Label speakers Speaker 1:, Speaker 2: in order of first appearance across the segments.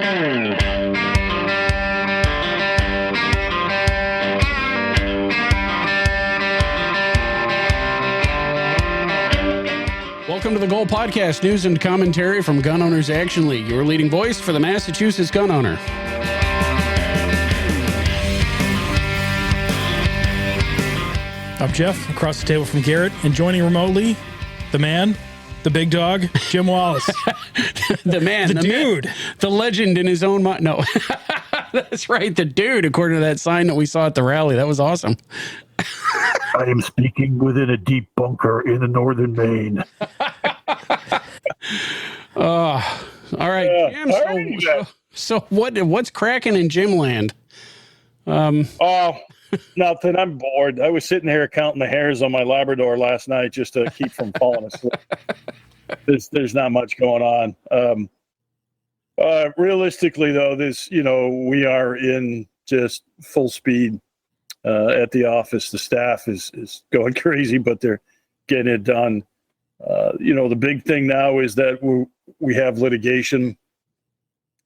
Speaker 1: Welcome to the Goal Podcast, news and commentary from Gun Owners Action League, your leading voice for the Massachusetts gun owner.
Speaker 2: I'm Jeff, across the table from Garrett, and joining remotely, the man, the big dog, Jim Wallace.
Speaker 1: The man, the dude, man, the legend in his own mind. No, that's right, the dude, according to that sign that we saw at the rally. That was awesome.
Speaker 3: I am speaking within a deep bunker in the northern Maine.
Speaker 1: All right, Jim. So what's cracking in Jim land?
Speaker 4: Nothing. I'm bored. I was sitting here counting the hairs on my Labrador last night just to keep from falling asleep. There's not much going on. Realistically, though, we are in just full speed at the office. The staff is going crazy, but they're getting it done. The big thing now is that we have litigation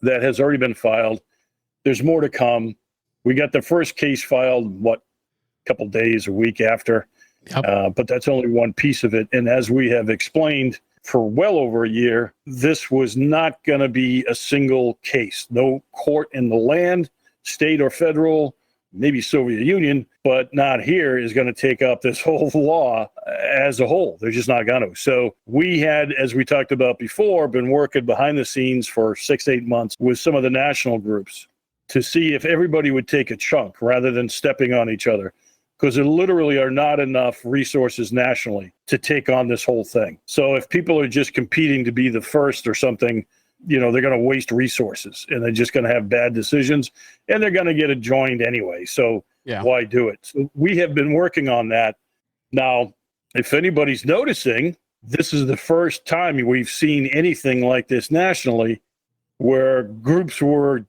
Speaker 4: that has already been filed. There's more to come. We got the first case filed, a couple days, a week after, but that's only one piece of it. And as we have explained for well over a year, this was not going to be a single case. No court in the land, state or federal, maybe Soviet Union, but not here, is going to take up this whole law as a whole. They're just not going to. So we had, as we talked about before, been working behind the scenes for 6-8 months with some of the national groups to see if everybody would take a chunk rather than stepping on each other, because there literally are not enough resources nationally to take on this whole thing. So if people are just competing to be the first or something, they're going to waste resources and they're just going to have bad decisions and they're going to get adjoined anyway. So why do it? So we have been working on that. Now, if anybody's noticing, this is the first time we've seen anything like this nationally where groups were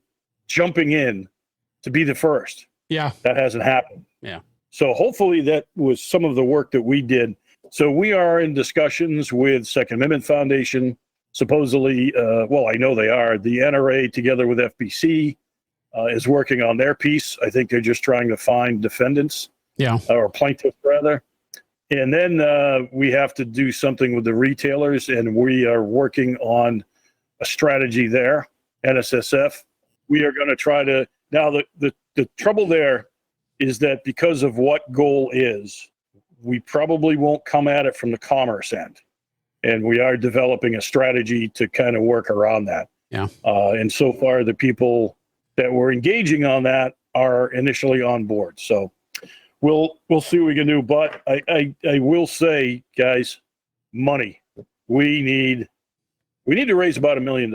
Speaker 4: jumping in to be the first. Yeah. That hasn't happened.
Speaker 1: Yeah.
Speaker 4: So hopefully that was some of the work that we did. So we are in discussions with Second Amendment Foundation, supposedly, I know they are. The NRA together with FBC is working on their piece. I think they're just trying to find defendants. Yeah. Or plaintiffs rather. And then we have to do something with the retailers, and we are working on a strategy there, NSSF. We are going to try to, now the trouble there is that because of what goal is, we probably won't come at it from the commerce end. And we are developing a strategy to kind of work around that. Yeah. And so far, the people that were engaging on that are initially on board. So we'll see what we can do. But I will say, guys, money. We need to raise about $1 million.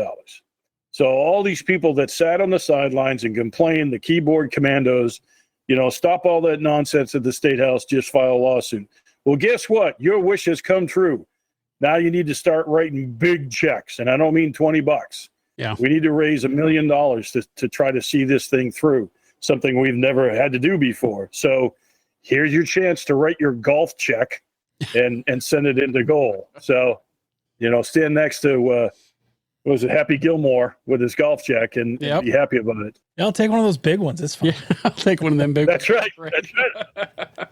Speaker 4: So all these people that sat on the sidelines and complained, the keyboard commandos, stop all that nonsense at the State House, just file a lawsuit. Well, guess what? Your wish has come true. Now you need to start writing big checks. And I don't mean $20. Yeah. We need to raise $1 million to try to see this thing through, something we've never had to do before. So here's your chance to write your golf check and send it into goal. So, stand next to, was it Happy Gilmore with his golf check and be happy about it.
Speaker 2: Yeah, I'll take one of those big ones. It's fine.
Speaker 1: Yeah, I'll take one of them big
Speaker 4: ones. That's right.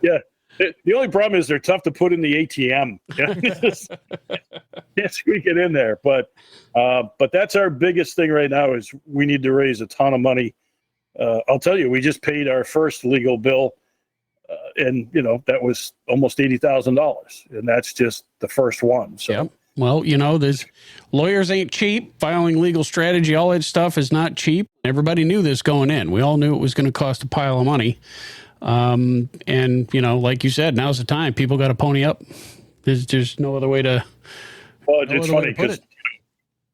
Speaker 4: Yeah. The only problem is they're tough to put in the ATM. Can't squeak it in there. But that's our biggest thing right now is we need to raise a ton of money. I'll tell you, we just paid our first legal bill. And, that was almost $80,000. And that's just the first one. So.
Speaker 1: Yep. Well, there's lawyers ain't cheap. Filing legal strategy, all that stuff is not cheap. Everybody knew this going in. We all knew it was going to cost a pile of money. And, like you said, now's the time. People got to pony up. There's no other way to.
Speaker 4: Well, it's funny because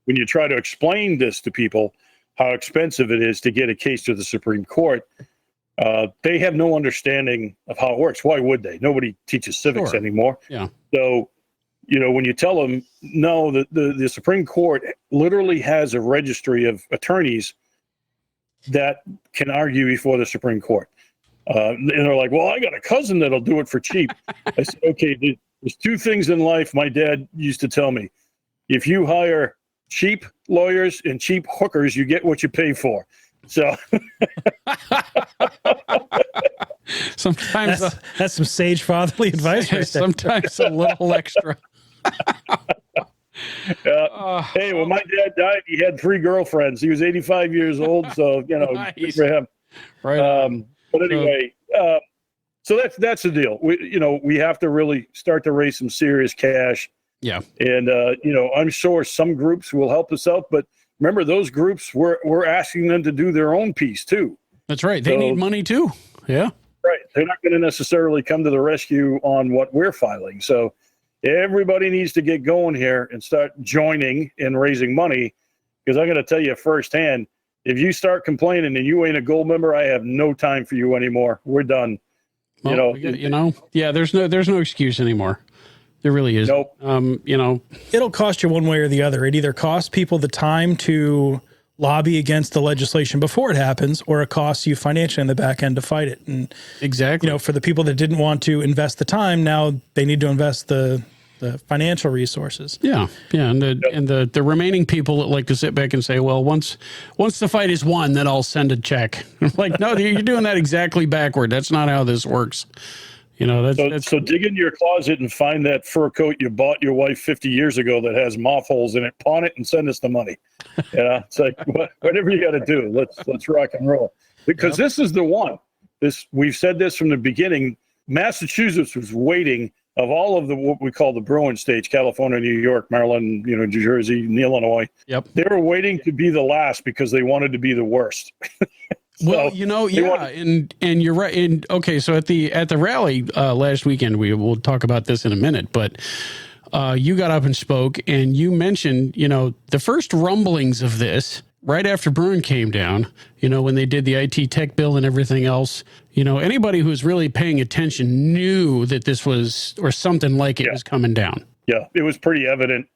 Speaker 4: when you try to explain this to people, how expensive it is to get a case to the Supreme Court, they have no understanding of how it works. Why would they? Nobody teaches civics anymore. Yeah. So, when you tell them, no, the Supreme Court literally has a registry of attorneys that can argue before the Supreme Court. And they're like, well, I got a cousin that'll do it for cheap. I said, okay, there's two things in life my dad used to tell me. If you hire cheap, lawyers and cheap hookers, you get what you pay for. So
Speaker 1: Sometimes,
Speaker 2: That's some sage fatherly advice right there.
Speaker 1: sometimes a little extra.
Speaker 4: hey, when my dad died, he had 3 girlfriends. He was 85 years old, so good
Speaker 1: Nice.
Speaker 4: for him.
Speaker 1: Right.
Speaker 4: But anyway, so that's the deal. We have to really start to raise some serious cash.
Speaker 1: Yeah.
Speaker 4: And I'm sure some groups will help us out, but remember those groups we're asking them to do their own piece too.
Speaker 1: That's right. They need money too. Yeah.
Speaker 4: Right. They're not going to necessarily come to the rescue on what we're filing. So everybody needs to get going here and start joining and raising money, because I'm going to tell you firsthand, if you start complaining and you ain't a gold member, I have no time for you anymore. We're done.
Speaker 1: Well, yeah, there's no excuse anymore. There really is.
Speaker 4: Nope.
Speaker 2: It'll cost you one way or the other. It either costs people the time to lobby against the legislation before it happens, or it costs you financially in the back end to fight it. And
Speaker 1: exactly.
Speaker 2: For the people that didn't want to invest the time, now they need to invest the financial resources.
Speaker 1: Yeah. And the remaining people that like to sit back and say, well, once the fight is won, then I'll send a check. I'm like, no, you're doing that exactly backward. That's not how this works. So
Speaker 4: dig into your closet and find that fur coat you bought your wife 50 years ago that has moth holes in it, pawn it, and send us the money. It's like whatever you got to do. Let's rock and roll, because This is the one. We've said this from the beginning. Massachusetts was waiting, of all of what we call the Bruin states, California, New York, Maryland, New Jersey, and Illinois.
Speaker 1: Yep.
Speaker 4: They were waiting to be the last because they wanted to be the worst.
Speaker 1: Well, and you're right. And okay, so at the rally last weekend, we'll talk about this in a minute, but you got up and spoke, and you mentioned, the first rumblings of this right after Bruin came down, when they did the IT tech bill and everything else. Anybody who was really paying attention knew that this was, or something like it was coming down. Yeah, it was pretty evident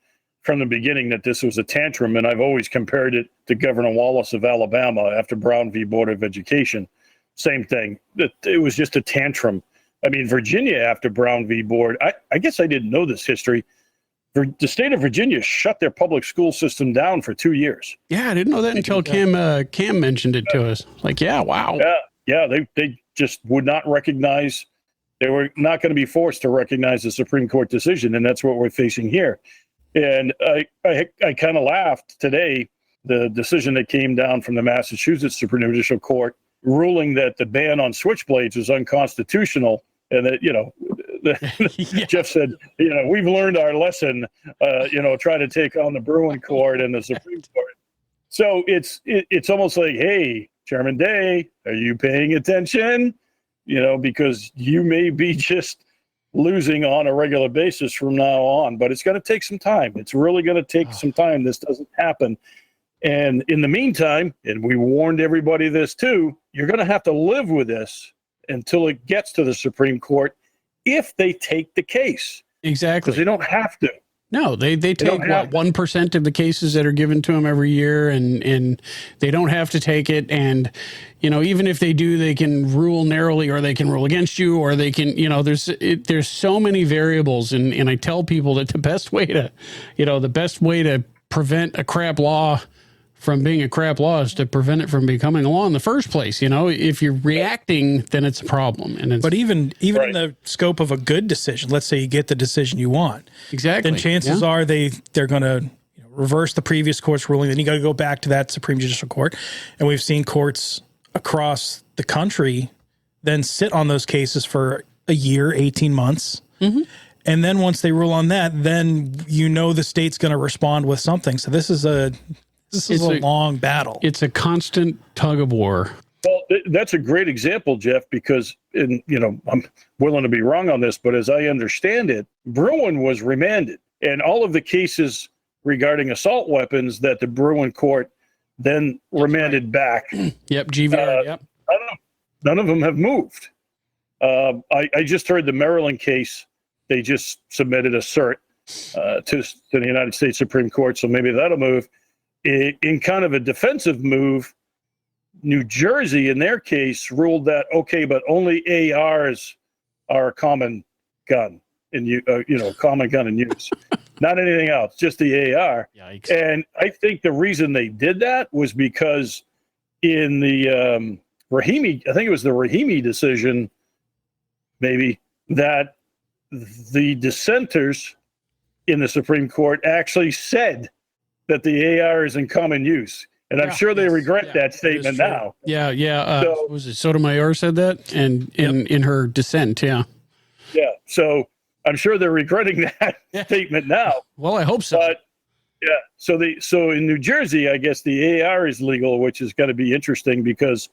Speaker 1: from the beginning that this was a tantrum, and I've always compared it to Governor Wallace of Alabama after Brown v. Board of Education. Same thing. It was just a tantrum. I mean, Virginia after Brown v. Board, I guess I didn't know this history. The state of Virginia shut their public school system down for 2 years. Yeah, I didn't know that until Cam mentioned it to us. Like, yeah, wow. Yeah, they just would not recognize. They were not going to be forced to recognize the Supreme Court decision, and that's what we're facing here. And I kind of laughed today, the decision that came down from the Massachusetts Supreme Judicial Court ruling that the ban on switchblades was unconstitutional. And that, Jeff said, we've learned our lesson, try to take on the Bruin Court and the Supreme Court. So it's almost like, hey, Chairman Day, are you paying attention? Because you may be just losing on a regular basis from now on, but it's going to take some time. It's really going to take some time. This doesn't happen. And in the meantime, and we warned everybody this too, you're going to have to live with this until it gets to the Supreme Court if they take the case. Exactly. Because they don't have to. No, they take 1% of the cases that are given to them every year, and they don't have to take it. And even if they do, they can rule narrowly, or they can rule against you, or they can there's so many variables. And I tell people that the best way to prevent a crap law from being a crap law is to prevent it from becoming a law in the first place. If you're reacting, then it's a problem. But even right. In the scope of a good decision, let's say you get the decision you want. Exactly. Then chances are they're going to reverse the previous court's ruling. Then you got to go back to that Supreme Judicial Court. And we've seen courts across the country then sit on those cases for a year, 18 months. Mm-hmm. And then once they rule on that, then the state's going to respond with something. So this is a long battle. It's a constant tug of war. Well, that's a great example, Jeff, because I'm willing to be wrong on this, but as I understand it, Bruin was remanded, and all of the cases regarding assault weapons that the Bruin court then remanded back. Yep, GVR. Yep. None of them have moved. I just heard the Maryland case. They just submitted a cert to the United States Supreme Court, so maybe that'll move. In kind of a defensive move, New Jersey, in their case, ruled that, okay, but only ARs are a common gun in common gun in use.
Speaker 4: not anything else, just the AR.
Speaker 1: Yikes.
Speaker 4: And I think the reason they did that was because in the Rahimi, I think it was the Rahimi decision, maybe, that the dissenters in the Supreme Court actually said that the AR is in common use. And I'm sure they regret that statement now.
Speaker 1: Yeah.
Speaker 4: So,
Speaker 1: Was it Sotomayor said that? And in her dissent, yeah.
Speaker 4: Yeah. So I'm sure they're regretting that statement now.
Speaker 1: Well, I hope so.
Speaker 4: But yeah. So in New Jersey, I guess the AR is legal, which is going to be interesting because,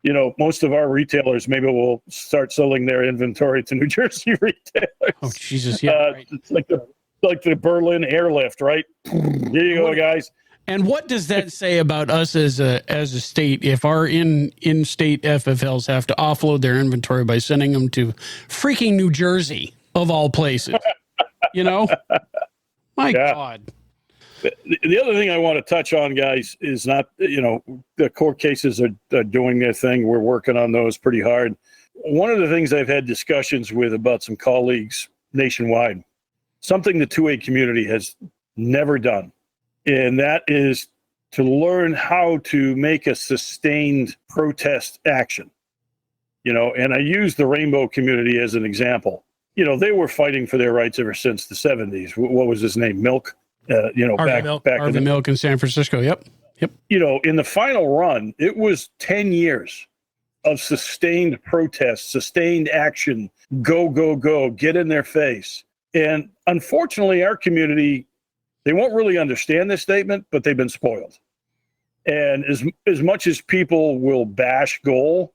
Speaker 4: you know, most of our retailers maybe will start selling their inventory to New Jersey retailers.
Speaker 1: Oh, Jesus. Yeah. Right.
Speaker 4: It's like the Berlin airlift, right? Here you go, guys.
Speaker 1: And what does that say about us as a state if our in-state FFLs have to offload their inventory by sending them to freaking New Jersey, of all places? You know? My God.
Speaker 4: The other thing I want to touch on, guys, is not, you know, the court cases are doing their thing. We're working on those pretty hard. One of the things I've had discussions with about some colleagues nationwide, something the 2A community has never done, and that is to learn how to make a sustained protest action. You know, and I use the Rainbow community as an example. You know, they were fighting for their rights ever since the 70s. What was his name? Milk? You know, back
Speaker 1: Harvey Milk in San Francisco. Yep.
Speaker 4: You know, in the final run, it was 10 years of sustained protest, sustained action, go, get in their face. And unfortunately, our community, they won't really understand this statement, but they've been spoiled. And as much as people will bash goal,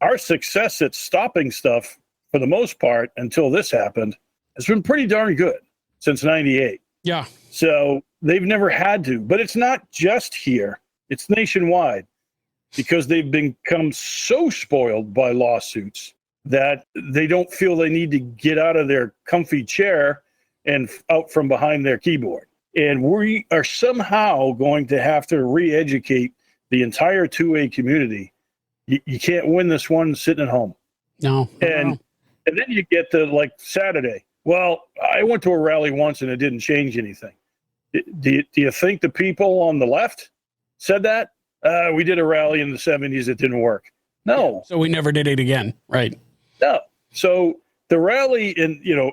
Speaker 4: our success at stopping stuff, for the most part, until this happened, has been pretty darn good since 98.
Speaker 1: Yeah.
Speaker 4: So they've never had to. But it's not just here. It's nationwide because they've become so spoiled by lawsuits that they don't feel they need to get out of their comfy chair and out from behind their keyboard. And we are somehow going to have to re-educate the entire 2A community. You can't win this one sitting at home.
Speaker 1: No.
Speaker 4: And then you get to like Saturday. Well, I went to a rally once and it didn't change anything. Do you think the people on the left said that? We did a rally in the 70s. It didn't work. No.
Speaker 1: So we never did it again. Right.
Speaker 4: No. So the rally, and, you know,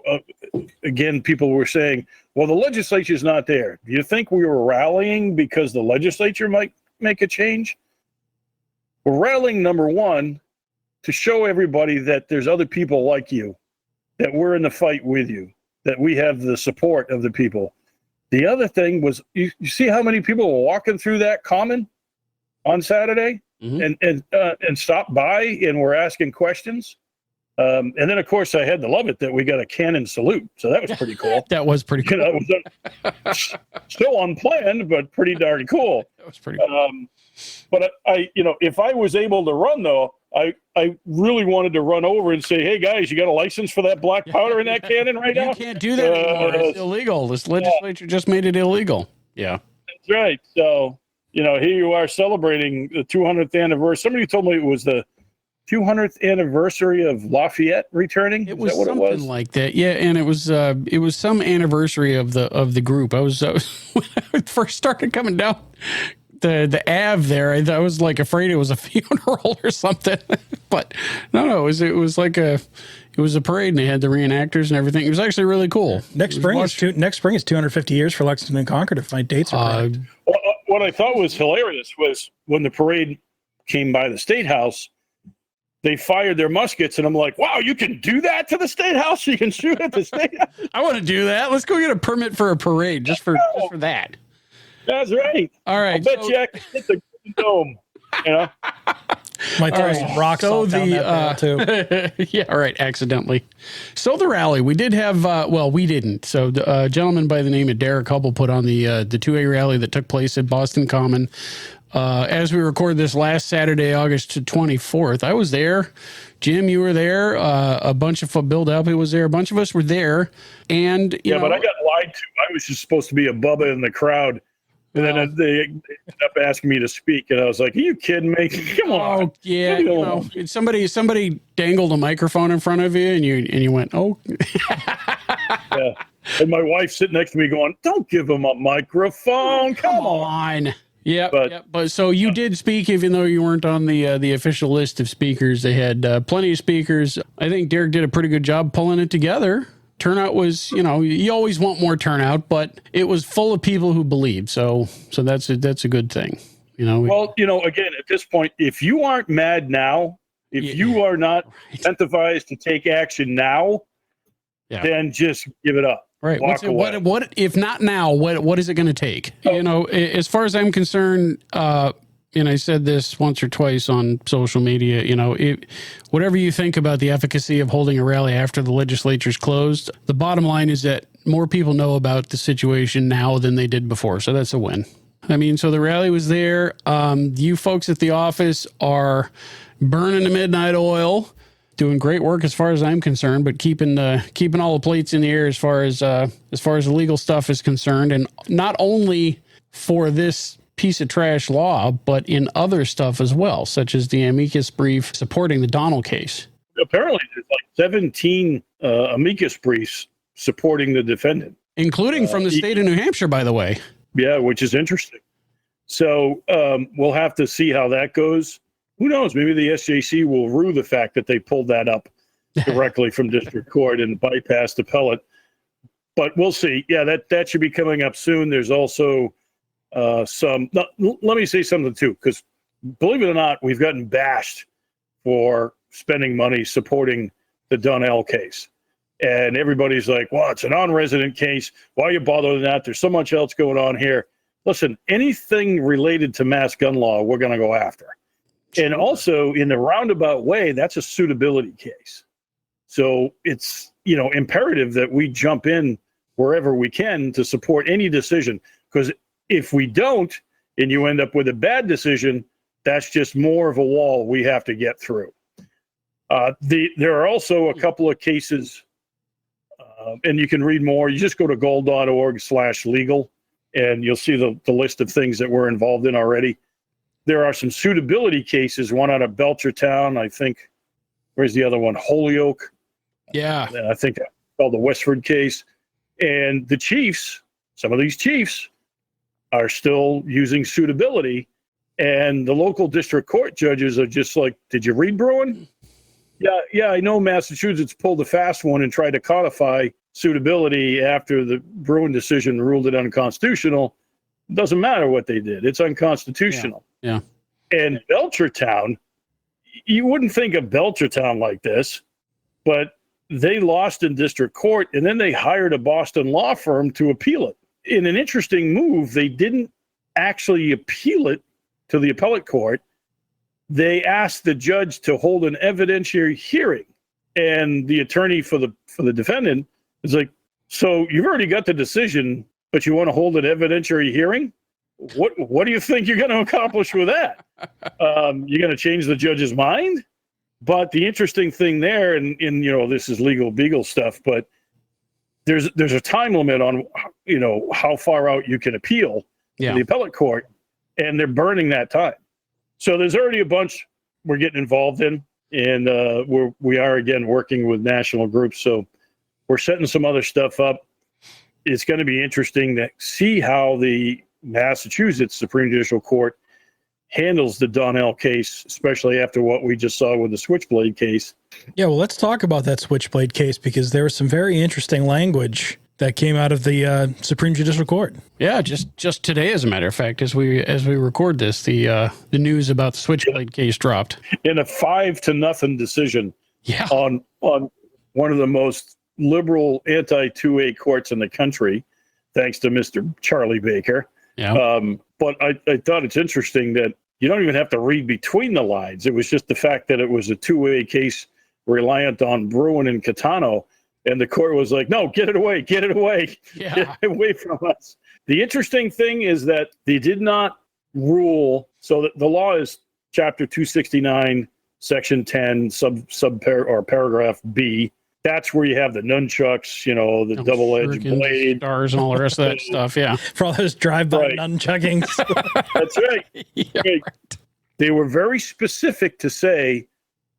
Speaker 4: again, people were saying, well, the legislature's not there. Do you think we were rallying because the legislature might make a change? We're rallying, number one, to show everybody that there's other people like you, that we're in the fight with you, that we have the support of the people. The other thing was, you see how many people were walking through that common on Saturday and stopped by and were asking questions. And then, of course, I had to love it that we got a cannon salute. So that was pretty cool.
Speaker 1: That was pretty cool.
Speaker 4: You know, it was still unplanned, but pretty darn cool.
Speaker 1: That was pretty cool.
Speaker 4: But I, you know, if I was able to run, though, I really wanted to run over and say, hey, guys, you got a license for that black powder in that cannon right now?
Speaker 1: You can't do that anymore. It's illegal. This legislature just made it illegal. Yeah.
Speaker 4: That's right. So, you know, here you are celebrating the 200th anniversary. Somebody told me it was the 200th anniversary of Lafayette returning.
Speaker 1: It was something like that. Yeah, and it was some anniversary of the group. I was when I first started coming down the Ave there, I was like afraid it was a funeral or something. But no, it was a parade, and they had the reenactors and everything. It was actually really cool.
Speaker 2: Next spring is 250 years for Lexington and Concord if my dates are correct.
Speaker 4: What I thought was hilarious was when the parade came by the State House, they fired their muskets, and I'm like, wow, you can do that to the State House? You can shoot at the State House?
Speaker 1: I want to do that. Let's go get a permit for a parade just for that.
Speaker 4: That's right.
Speaker 1: All right.
Speaker 4: I bet you I can hit the dome, you know?
Speaker 2: Might throw some rocks down that barrel too.
Speaker 1: Yeah, all right, accidentally. So the rally, we did have, we didn't. So a gentleman by the name of Derek Hubble put on the 2A rally that took place at Boston Common. As we record this last Saturday, August 24th, I was there. Jim, you were there. A bunch of Bill Delpy was there. A bunch of us were there. And you know,
Speaker 4: but I got lied to. I was just supposed to be a Bubba in the crowd. And then they ended up asking me to speak, and I was like, "Are you kidding me? Come on!"
Speaker 1: Oh yeah, you know, somebody dangled a microphone in front of you, and you went, "Oh."
Speaker 4: Yeah. And my wife sitting next to me going, don't give him a microphone. Come on.
Speaker 1: Yeah,
Speaker 4: But-
Speaker 1: but so you did speak, even though you weren't on the official list of speakers. They had plenty of speakers. I think Derek did a pretty good job pulling it together. Turnout was, you always want more turnout, but it was full of people who believed. So that's a good thing.
Speaker 4: Well, again, at this point, if you aren't mad now, if you are not incentivized to take action now, then just give it up.
Speaker 1: Right.
Speaker 4: Walk away.
Speaker 1: What if not now? What is it going to take? As far as I'm concerned, and I said this once or twice on social media, whatever you think about the efficacy of holding a rally after the legislature's closed, the bottom line is that more people know about the situation now than they did before. So that's a win. I mean, so the rally was there. You folks at the office are burning the midnight oil, doing great work as far as I'm concerned, but keeping all the plates in the air as far as the legal stuff is concerned, and not only for this piece of trash law, but in other stuff as well, such as the amicus brief supporting the Donnell case.
Speaker 4: Apparently, there's like 17 amicus briefs supporting the defendant,
Speaker 1: including from the state of New Hampshire, by the way.
Speaker 4: Yeah, which is interesting. So we'll have to see how that goes. Who knows? Maybe the SJC will rue the fact that they pulled that up directly from district court and bypassed appellate. But we'll see. Yeah, that should be coming up soon. There's also let me say something too, because believe it or not, we've gotten bashed for spending money supporting the Donnell case. And everybody's like, well, it's a non-resident case. Why are you bothering that? There's so much else going on here. Listen, anything related to mass gun law, we're going to go after. And also, in the roundabout way, that's a suitability case. So it's, imperative that we jump in wherever we can to support any decision. Because if we don't, and you end up with a bad decision, that's just more of a wall we have to get through. There are also a couple of cases, and you can read more. You just go to gold.org/legal, and you'll see the list of things that we're involved in already. There are some suitability cases, one out of Belchertown, I think. Where's the other one? Holyoke.
Speaker 1: Yeah.
Speaker 4: And I think called the Westford case. And the chiefs, some of these chiefs, are still using suitability. And the local district court judges are just like, did you read Bruin? Yeah, I know Massachusetts pulled a fast one and tried to codify suitability after the Bruin decision ruled it unconstitutional. Doesn't matter what they did. It's unconstitutional.
Speaker 1: Yeah.
Speaker 4: And Belchertown, you wouldn't think of Belchertown like this, but they lost in district court, and then they hired a Boston law firm to appeal it. In an interesting move, they didn't actually appeal it to the appellate court. They asked the judge to hold an evidentiary hearing, and the attorney for the defendant is like, so you've already got the decision, but you want to hold an evidentiary hearing? What do you think you're going to accomplish with that? You're going to change the judge's mind? But the interesting thing there, and this is legal beagle stuff, but there's a time limit on how far out you can appeal to the appellate court, and they're burning that time. So there's already a bunch we're getting involved in, and we are again working with national groups. So we're setting some other stuff up. It's going to be interesting to see how the Massachusetts Supreme Judicial Court handles the Donnell case, especially after what we just saw with the Switchblade case.
Speaker 2: Yeah, well, let's talk about that Switchblade case, because there was some very interesting language that came out of the Supreme Judicial Court.
Speaker 1: Yeah, just today, as a matter of fact, as we record this, the news about the Switchblade case dropped
Speaker 4: in a 5-0 decision.
Speaker 1: Yeah.
Speaker 4: On one of the most liberal anti-2A courts in the country, thanks to Mr. Charlie Baker.
Speaker 1: Yeah.
Speaker 4: But I thought it's interesting that you don't even have to read between the lines. It was just the fact that it was a 2A case reliant on Bruin and Catano. And the court was like, no, get it away. Get it away from us. The interesting thing is that they did not rule. So that the law is Chapter 269, Section 10, paragraph B. That's where you have the nunchucks, the double-edged blade.
Speaker 1: Stars and all the rest of that stuff, yeah.
Speaker 2: For all those drive-by nunchuckings.
Speaker 4: That's right.
Speaker 1: Yeah,
Speaker 4: right. They were very specific to say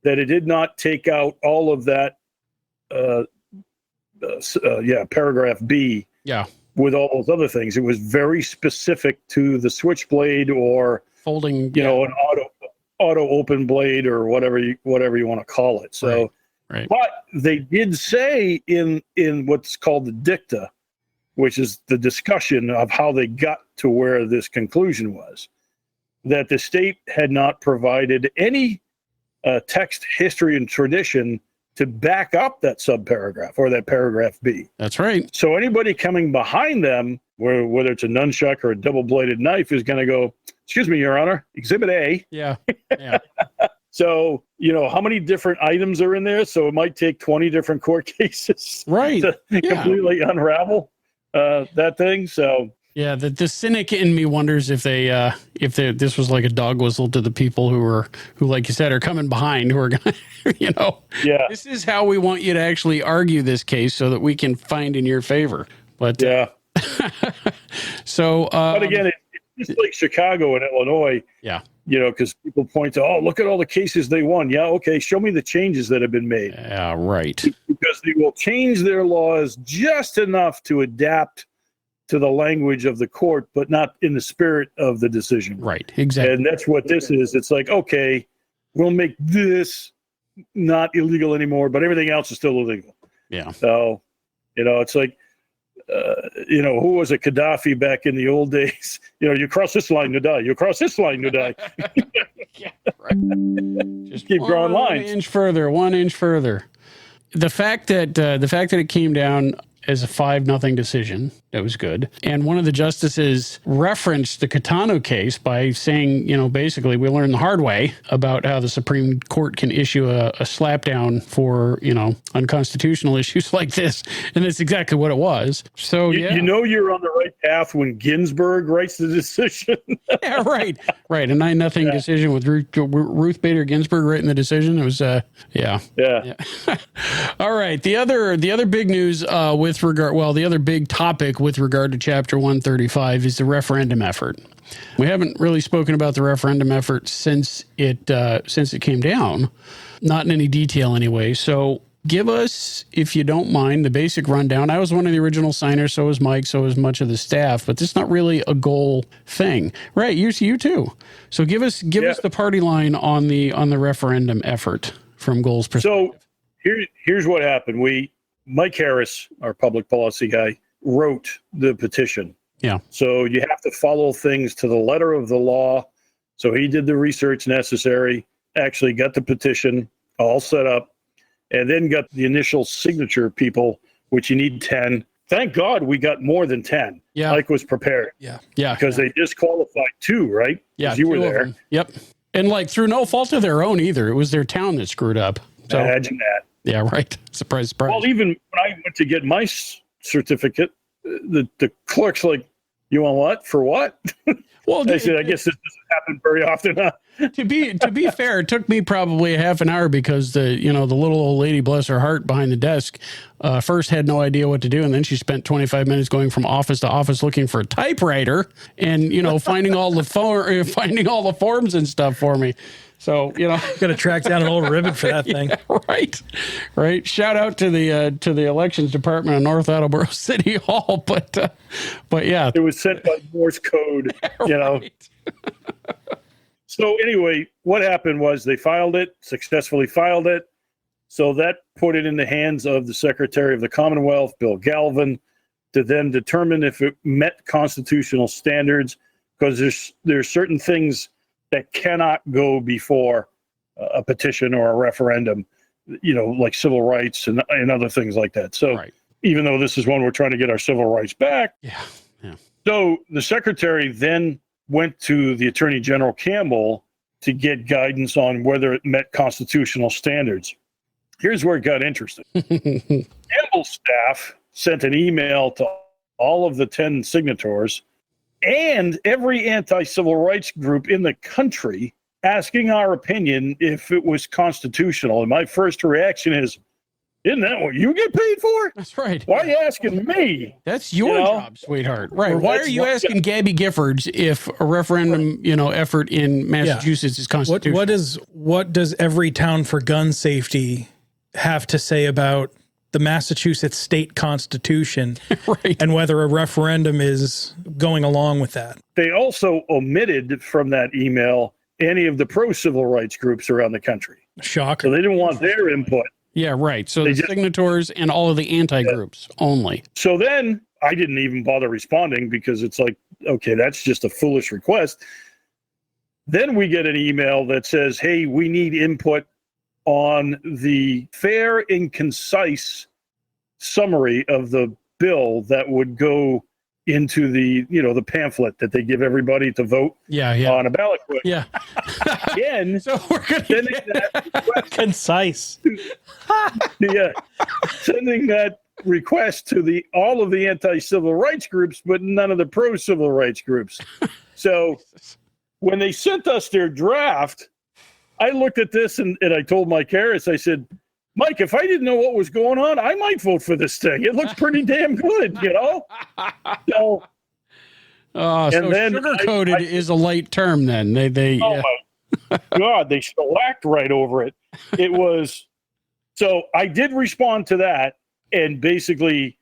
Speaker 4: that it did not take out all of that paragraph B.
Speaker 1: Yeah.
Speaker 4: With all those other things, it was very specific to the switchblade or
Speaker 1: Folding,
Speaker 4: an auto open blade or whatever you want to call it. So,
Speaker 1: right.
Speaker 4: But they did say in what's called the dicta, which is the discussion of how they got to where this conclusion was, that the state had not provided any text, history, and tradition to back up that subparagraph or that paragraph B.
Speaker 1: That's right.
Speaker 4: So anybody coming behind them, whether it's a nunchuck or a double-bladed knife, is going to go, "Excuse me, Your Honor, Exhibit A."
Speaker 1: Yeah.
Speaker 4: So, how many different items are in there? So it might take 20 different court cases to completely unravel that thing. So
Speaker 1: yeah, the cynic in me wonders if this was like a dog whistle to the people who like you said are coming behind, who are gonna, this is how we want you to actually argue this case so that we can find in your favor. But so
Speaker 4: but again, it's just like Chicago and Illinois.
Speaker 1: Yeah.
Speaker 4: Because people point to, look at all the cases they won. Yeah, okay, show me the changes that have been made.
Speaker 1: Yeah, right.
Speaker 4: Because they will change their laws just enough to adapt to the language of the court, but not in the spirit of the decision.
Speaker 1: Right, exactly.
Speaker 4: And that's what this is. It's like, okay, we'll make this not illegal anymore, but everything else is still illegal.
Speaker 1: Yeah.
Speaker 4: So, it's like, who was it? Gaddafi back in the old days. You cross this line, you die. You cross this line, you die.
Speaker 1: Yeah, right. Just
Speaker 4: keep drawing lines.
Speaker 1: 1 inch further. The fact that it came down as a 5-0 decision, that was good. And one of the justices referenced the Catano case by saying, basically we learned the hard way about how the Supreme Court can issue a slapdown for, unconstitutional issues like this. And that's exactly what it was. So,
Speaker 4: you're on the right path when Ginsburg writes the decision.
Speaker 1: Yeah, right. Right. A 9-0 decision with Ruth Bader Ginsburg writing the decision. It was, Yeah. All right. The other big news the other big topic with regard to Chapter 135 is the referendum effort. We haven't really spoken about the referendum effort since it came down, not in any detail anyway. So give us, if you don't mind, the basic rundown. I was one of the original signers, so was Mike, so was much of the staff, but this is not really a goal thing. Right, you too. So give us the party line on the referendum effort from Goal's perspective.
Speaker 4: So here's what happened. Mike Harris, our public policy guy, wrote the petition.
Speaker 1: Yeah.
Speaker 4: So you have to follow things to the letter of the law. So he did the research necessary, actually got the petition all set up, and then got the initial signature people, which you need 10. Thank God we got more than 10.
Speaker 1: Yeah.
Speaker 4: Mike was prepared.
Speaker 1: Yeah.
Speaker 4: Because they disqualified 2, right?
Speaker 1: Yeah.
Speaker 4: You were there.
Speaker 1: Yep. And through no fault of their own either. It was their town that screwed up. So,
Speaker 4: imagine that.
Speaker 1: Yeah, right. Surprise.
Speaker 4: Well, even when I went to get my certificate, the clerk's like, "You want what? For what?" Well, I said, "I guess this doesn't happen very often." Huh?
Speaker 1: To be fair, it took me probably a half an hour because the little old lady, bless her heart, behind the desk, first had no idea what to do, and then she spent 25 minutes going from office to office looking for a typewriter and finding all the forms and stuff for me. So, got
Speaker 2: to track down an old ribbon for that thing.
Speaker 1: Yeah, right. Shout out to the elections department of North Attleboro City Hall, but yeah,
Speaker 4: it was sent by Morse code. So anyway, what happened was they successfully filed it. So that put it in the hands of the Secretary of the Commonwealth, Bill Galvin, to then determine if it met constitutional standards, because there's certain things that cannot go before a petition or a referendum, like civil rights and other things like that. So even though this is one we're trying to get our civil rights back.
Speaker 1: Yeah.
Speaker 4: So the secretary then went to the Attorney General Campbell to get guidance on whether it met constitutional standards. Here's where it got interesting. Campbell's staff sent an email to all of the 10 signatories and every anti-civil rights group in the country asking our opinion if it was constitutional. And my first reaction is, isn't that what you get paid for?
Speaker 1: That's right.
Speaker 4: Why are you asking me?
Speaker 1: That's your job, sweetheart. Right. Why are you asking Gabby Giffords if a referendum, effort in Massachusetts is constitutional?
Speaker 2: What does every town for gun safety have to say about the Massachusetts state constitution
Speaker 1: Right.
Speaker 2: and whether a referendum is going along with that.
Speaker 4: They also omitted from that email any of the pro-civil rights groups around the country.
Speaker 2: Shocker.
Speaker 4: So they didn't want their input.
Speaker 1: Yeah, right. So the signatories and all of the anti-groups only.
Speaker 4: So then I didn't even bother responding because it's like, okay, that's just a foolish request. Then we get an email that says, hey, we need input on the fair and concise summary of the bill that would go into the, the pamphlet that they give everybody to vote on a ballot question.
Speaker 1: Yeah.
Speaker 4: Again,
Speaker 1: So we're going
Speaker 4: sending
Speaker 1: to
Speaker 4: that request,
Speaker 2: Concise.
Speaker 4: sending that request to all of the anti-civil rights groups, but none of the pro-civil rights groups. So when they sent us their draft, I looked at this and I told Mike Harris, I said, Mike, if I didn't know what was going on, I might vote for this thing. It looks pretty damn good, So,
Speaker 1: so sugar-coated is a light term then. They
Speaker 4: my God, they shellacked right over it. It was, so I did respond to that and basically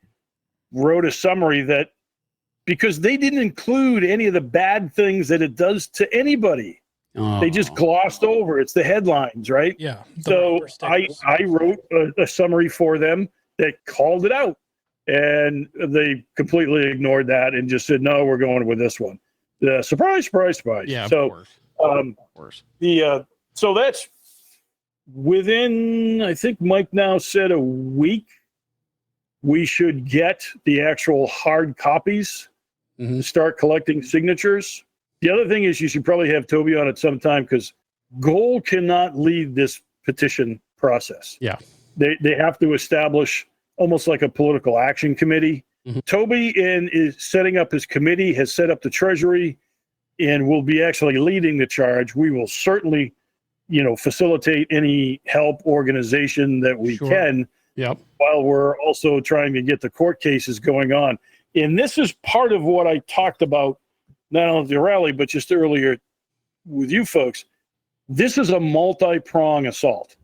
Speaker 4: wrote a summary that, because they didn't include any of the bad things that it does to anybody. They just glossed over. It's the headlines, right?
Speaker 2: Yeah.
Speaker 4: So I wrote a summary for them that called it out, and they completely ignored that and just said, no, we're going with this one. Surprise, surprise, surprise.
Speaker 1: Yeah,
Speaker 4: so,
Speaker 1: of course.
Speaker 4: So that's within, I think Mike now said a week, we should get the actual hard copies to start collecting signatures. The other thing is you should probably have Toby on at some time because Goal cannot lead this petition process.
Speaker 1: Yeah.
Speaker 4: They have to establish almost like a political action committee. Toby is setting up his committee, has set up the treasury, and will be actually leading the charge. We will certainly, facilitate any help organization that we can.
Speaker 1: Yep.
Speaker 4: While we're also trying to get the court cases going on. And this is part of what I talked about, not only at the rally, but just earlier with you folks. This is a multi-prong assault.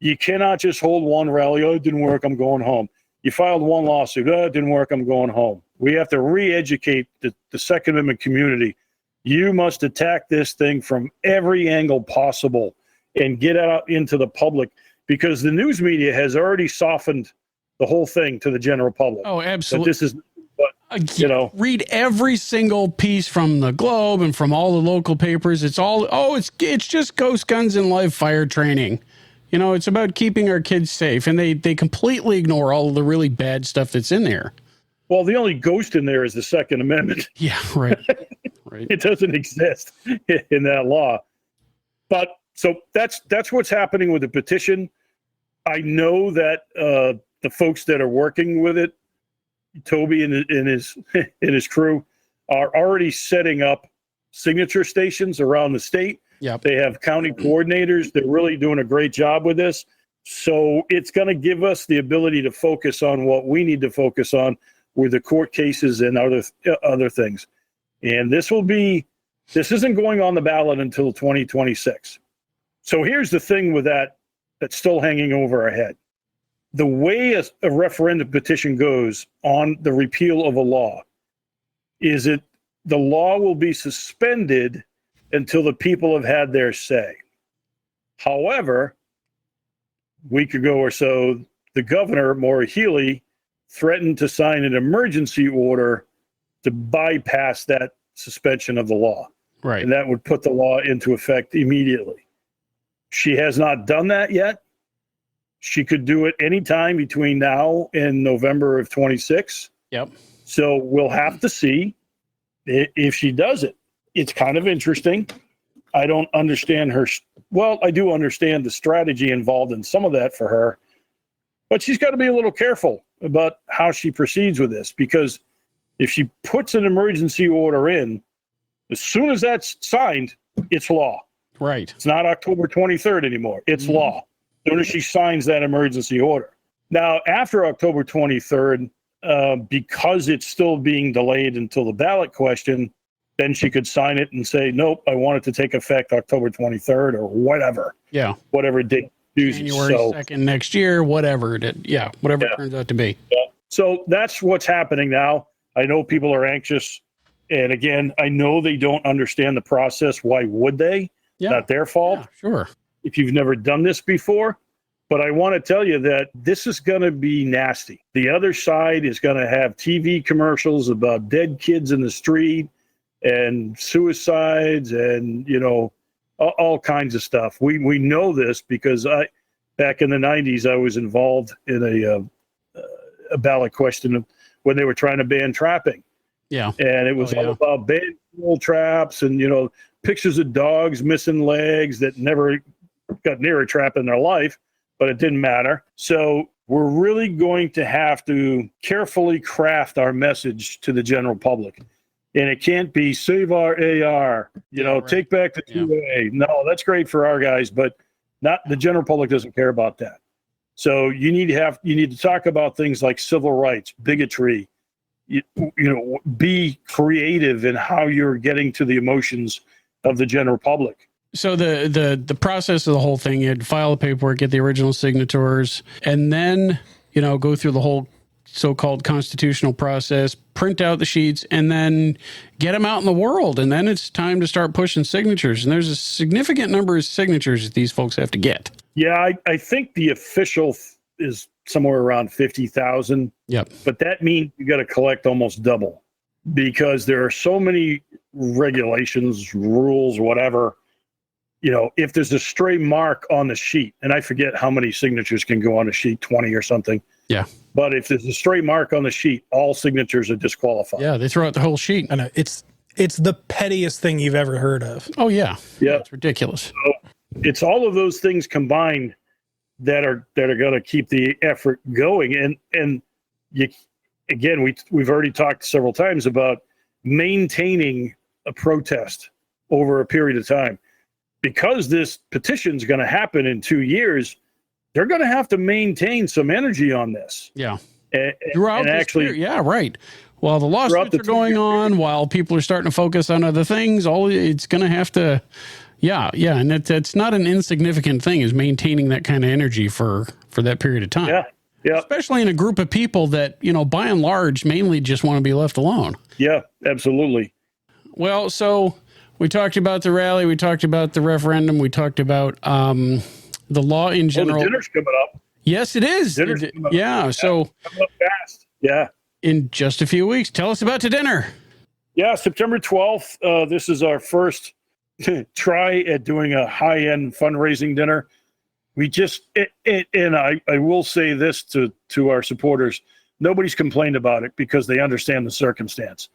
Speaker 4: You cannot just hold one rally. Oh, it didn't work. I'm going home. You filed one lawsuit. Oh, it didn't work. I'm going home. We have to re-educate the Second Amendment community. You must attack this thing from every angle possible and get out into the public, because the news media has already softened the whole thing to the general public.
Speaker 1: Oh, absolutely.
Speaker 4: But this is,
Speaker 1: read every single piece from the Globe and from all the local papers. It's all, it's just ghost guns and live fire training. It's about keeping our kids safe, and they completely ignore all of the really bad stuff that's in there.
Speaker 4: Well, the only ghost in there is the Second Amendment.
Speaker 1: Yeah, right. Right.
Speaker 4: It doesn't exist in that law. But so that's what's happening with the petition. I know that the folks that are working with it, Toby and his crew, are already setting up signature stations around the state.
Speaker 1: Yep.
Speaker 4: They have county coordinators. They're really doing a great job with this. So it's going to give us the ability to focus on what we need to focus on with the court cases and other things. And this isn't going on the ballot until 2026. So here's the thing with that's still hanging over our head. The way a referendum petition goes on the repeal of a law is the law will be suspended until the people have had their say. However, a week ago or so, the governor, Maura Healey, threatened to sign an emergency order to bypass that suspension of the law.
Speaker 1: Right.
Speaker 4: And that would put the law into effect immediately. She has not done that yet. She could do it anytime between now and November of 26.
Speaker 1: Yep.
Speaker 4: So we'll have to see if she does it. It's kind of interesting. I don't understand I do understand the strategy involved in some of that for her, but she's got to be a little careful about how she proceeds with this, because if she puts an emergency order in, as soon as that's signed, it's law.
Speaker 1: Right.
Speaker 4: It's not October 23rd anymore. It's law. As soon as she signs that emergency order. Now, after October 23rd, because it's still being delayed until the ballot question, then she could sign it and say, nope, I want it to take effect October 23rd or whatever.
Speaker 1: Yeah.
Speaker 4: Whatever date doozies.
Speaker 1: January 2nd next year, whatever whatever it turns out to be.
Speaker 4: Yeah. So that's what's happening now. I know people are anxious. And again, I know they don't understand the process. Why would they?
Speaker 1: Yeah.
Speaker 4: Not their fault.
Speaker 1: Yeah, sure.
Speaker 4: If you've never done this before. But I want to tell you that this is going to be nasty. The other side is going to have TV commercials about dead kids in the street and suicides and, all kinds of stuff. We know this because back in the 90s, I was involved in a ballot question when they were trying to ban trapping.
Speaker 1: Yeah.
Speaker 4: And it was all about banning fuel traps and, pictures of dogs missing legs that never got near a trap in their life. But it didn't matter. So we're really going to have to carefully craft our message to the general public. And it can't be save our AR, take back the 2A. No, that's great for our guys, but not the general public doesn't care about that. So you need to talk about things like civil rights, bigotry, be creative in how you're getting to the emotions of the general public.
Speaker 1: So the process of the whole thing, you'd file the paperwork, get the original signatures, and then, go through the whole so-called constitutional process, print out the sheets, and then get them out in the world. And then it's time to start pushing signatures. And there's a significant number of signatures that these folks have to get.
Speaker 4: Yeah, I think the official is somewhere around 50,000.
Speaker 1: Yep.
Speaker 4: But that means you got to collect almost double because there are so many regulations, rules, whatever. If there's a stray mark on the sheet, and I forget how many signatures can go on a sheet, 20 or something.
Speaker 1: Yeah.
Speaker 4: But if there's a stray mark on the sheet, all signatures are disqualified.
Speaker 1: Yeah, they throw out the whole sheet.
Speaker 2: I know it's the pettiest thing you've ever heard of.
Speaker 1: Oh, yeah.
Speaker 4: Yeah.
Speaker 1: It's ridiculous.
Speaker 4: So it's all of those things combined that are going to keep the effort going. And we've already talked several times about maintaining a protest over a period of time. Because this petition is going to happen in 2 years, they're going to have to maintain some energy on this.
Speaker 1: Yeah.
Speaker 4: Throughout
Speaker 1: this
Speaker 4: actually,
Speaker 1: period. Yeah, right. While the lawsuits are going on, while people are starting to focus on other things, it's going to have to, and it's not an insignificant thing, is maintaining that kind of energy for that period of time.
Speaker 4: Yeah.
Speaker 1: Especially in a group of people that, by and large, mainly just want to be left alone.
Speaker 4: Yeah, absolutely.
Speaker 1: Well, so we talked about the rally, we talked about the referendum, we talked about the law in general.
Speaker 4: The dinner's coming up.
Speaker 1: Yes, it is. Yeah, so
Speaker 4: coming up fast. Yeah.
Speaker 1: In just a few weeks. Tell us about the dinner.
Speaker 4: Yeah, September 12th. This is our first try at doing a high-end fundraising dinner. We and I will say this to our supporters, nobody's complained about it because they understand the circumstance.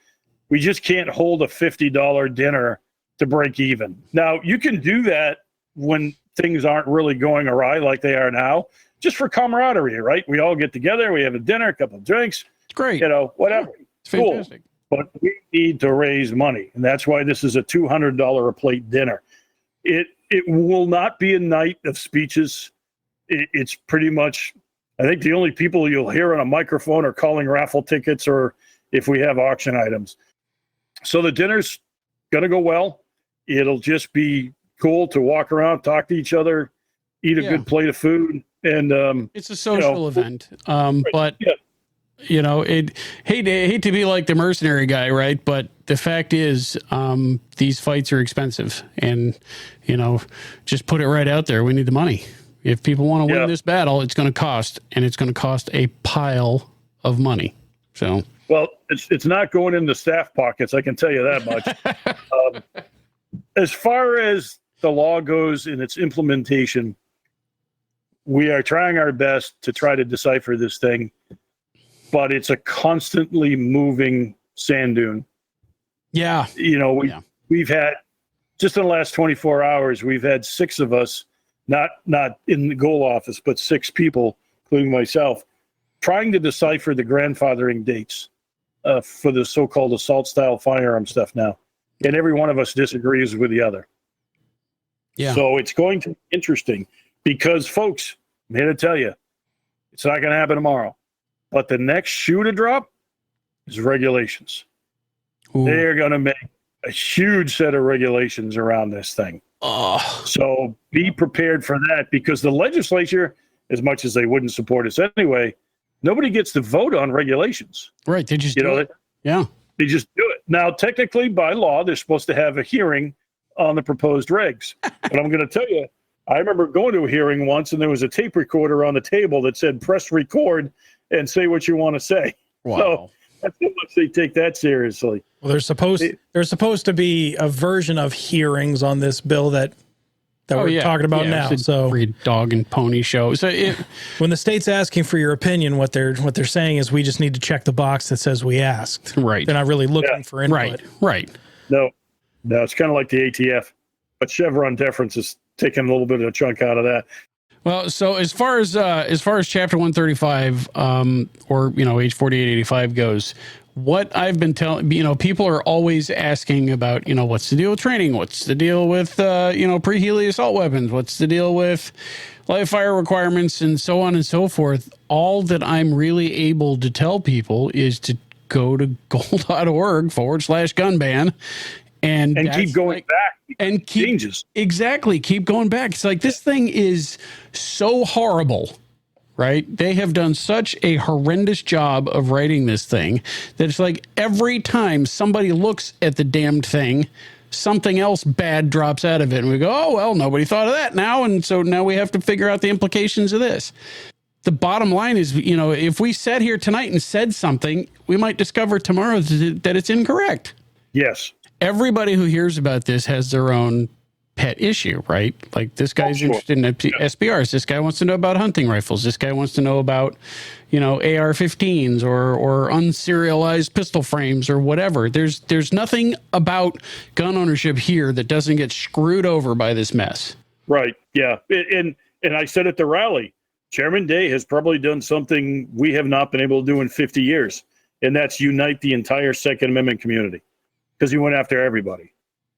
Speaker 4: We just can't hold a $50 dinner to break even. Now, you can do that when things aren't really going awry like they are now, just for camaraderie, right? We all get together, we have a dinner, a couple of drinks.
Speaker 1: It's great.
Speaker 4: Whatever.
Speaker 1: It's fantastic.
Speaker 4: Cool. But we need to raise money, and that's why this is a $200 a plate dinner. It will not be a night of speeches. It's pretty much, I think the only people you'll hear on a microphone are calling raffle tickets or if we have auction items. So the dinner's going to go well. It'll just be cool to walk around, talk to each other, eat a good plate of food. And
Speaker 1: it's a social event. But
Speaker 4: yeah.
Speaker 1: hate to be like the mercenary guy, right? But the fact is, these fights are expensive, and just put it right out there. We need the money. If people want to win this battle, it's going to cost, and it's going to cost a pile of money. So,
Speaker 4: well, it's not going in the staff pockets. I can tell you that much. As far as the law goes in its implementation, we are trying our best to try to decipher this thing. But it's a constantly moving sand dune.
Speaker 1: Yeah.
Speaker 4: We've had, just in the last 24 hours, we've had 6 of us, not in the goal office, but 6 people, including myself, trying to decipher the grandfathering dates for the so-called assault-style firearm stuff now. And every one of us disagrees with the other.
Speaker 1: Yeah.
Speaker 4: So it's going to be interesting because, folks, I'm here to tell you, it's not going to happen tomorrow. But the next shoe to drop is regulations. Ooh. They're going to make a huge set of regulations around this thing. So be prepared for that, because the legislature, as much as they wouldn't support us anyway, nobody gets to vote on regulations.
Speaker 1: Right. They just
Speaker 4: You
Speaker 1: do
Speaker 4: know,
Speaker 1: it. Yeah.
Speaker 4: they just do it. Now, technically, by law, they're supposed to have a hearing on the proposed regs. But I'm going to tell you, I remember going to a hearing once, and there was a tape recorder on the table that said, press record and say what you want to say.
Speaker 1: Wow.
Speaker 4: So that's how much they take that seriously.
Speaker 2: Well, there's supposed to be a version of hearings on this bill that we're talking about now.
Speaker 1: It's a
Speaker 2: So
Speaker 1: great dog and pony show. So
Speaker 2: when the state's asking for your opinion, what they're saying is we just need to check the box that says we asked.
Speaker 1: Right.
Speaker 2: They're not really looking for input.
Speaker 1: Right.
Speaker 4: No, it's kind of like the ATF, but Chevron deference is taking a little bit of a chunk out of that.
Speaker 1: Well, so as far as Chapter 135 or H 4885 goes, what I've been telling, people are always asking about, what's the deal with training? What's the deal with pre-Healy assault weapons? What's the deal with live fire requirements and so on and so forth? All that I'm really able to tell people is to go to goal.org/gun ban and
Speaker 4: keep going back
Speaker 1: and keep
Speaker 4: changes.
Speaker 1: Exactly. Keep going back. It's like, this thing is so horrible, right? They have done such a horrendous job of writing this thing that it's like every time somebody looks at the damned thing, something else bad drops out of it. And we go, oh, well, nobody thought of that now. And so now we have to figure out the implications of this. The bottom line is, if we sat here tonight and said something, we might discover tomorrow that it's incorrect.
Speaker 4: Yes.
Speaker 1: Everybody who hears about this has their own pet issue, right? Like, this guy's interested in SBRs. This guy wants to know about hunting rifles. This guy wants to know about, AR-15s or unserialized pistol frames or whatever. There's nothing about gun ownership here that doesn't get screwed over by this mess.
Speaker 4: Right. Yeah. And I said at the rally, Chairman Day has probably done something we have not been able to do in 50 years, and that's unite the entire Second Amendment community, because he went after everybody.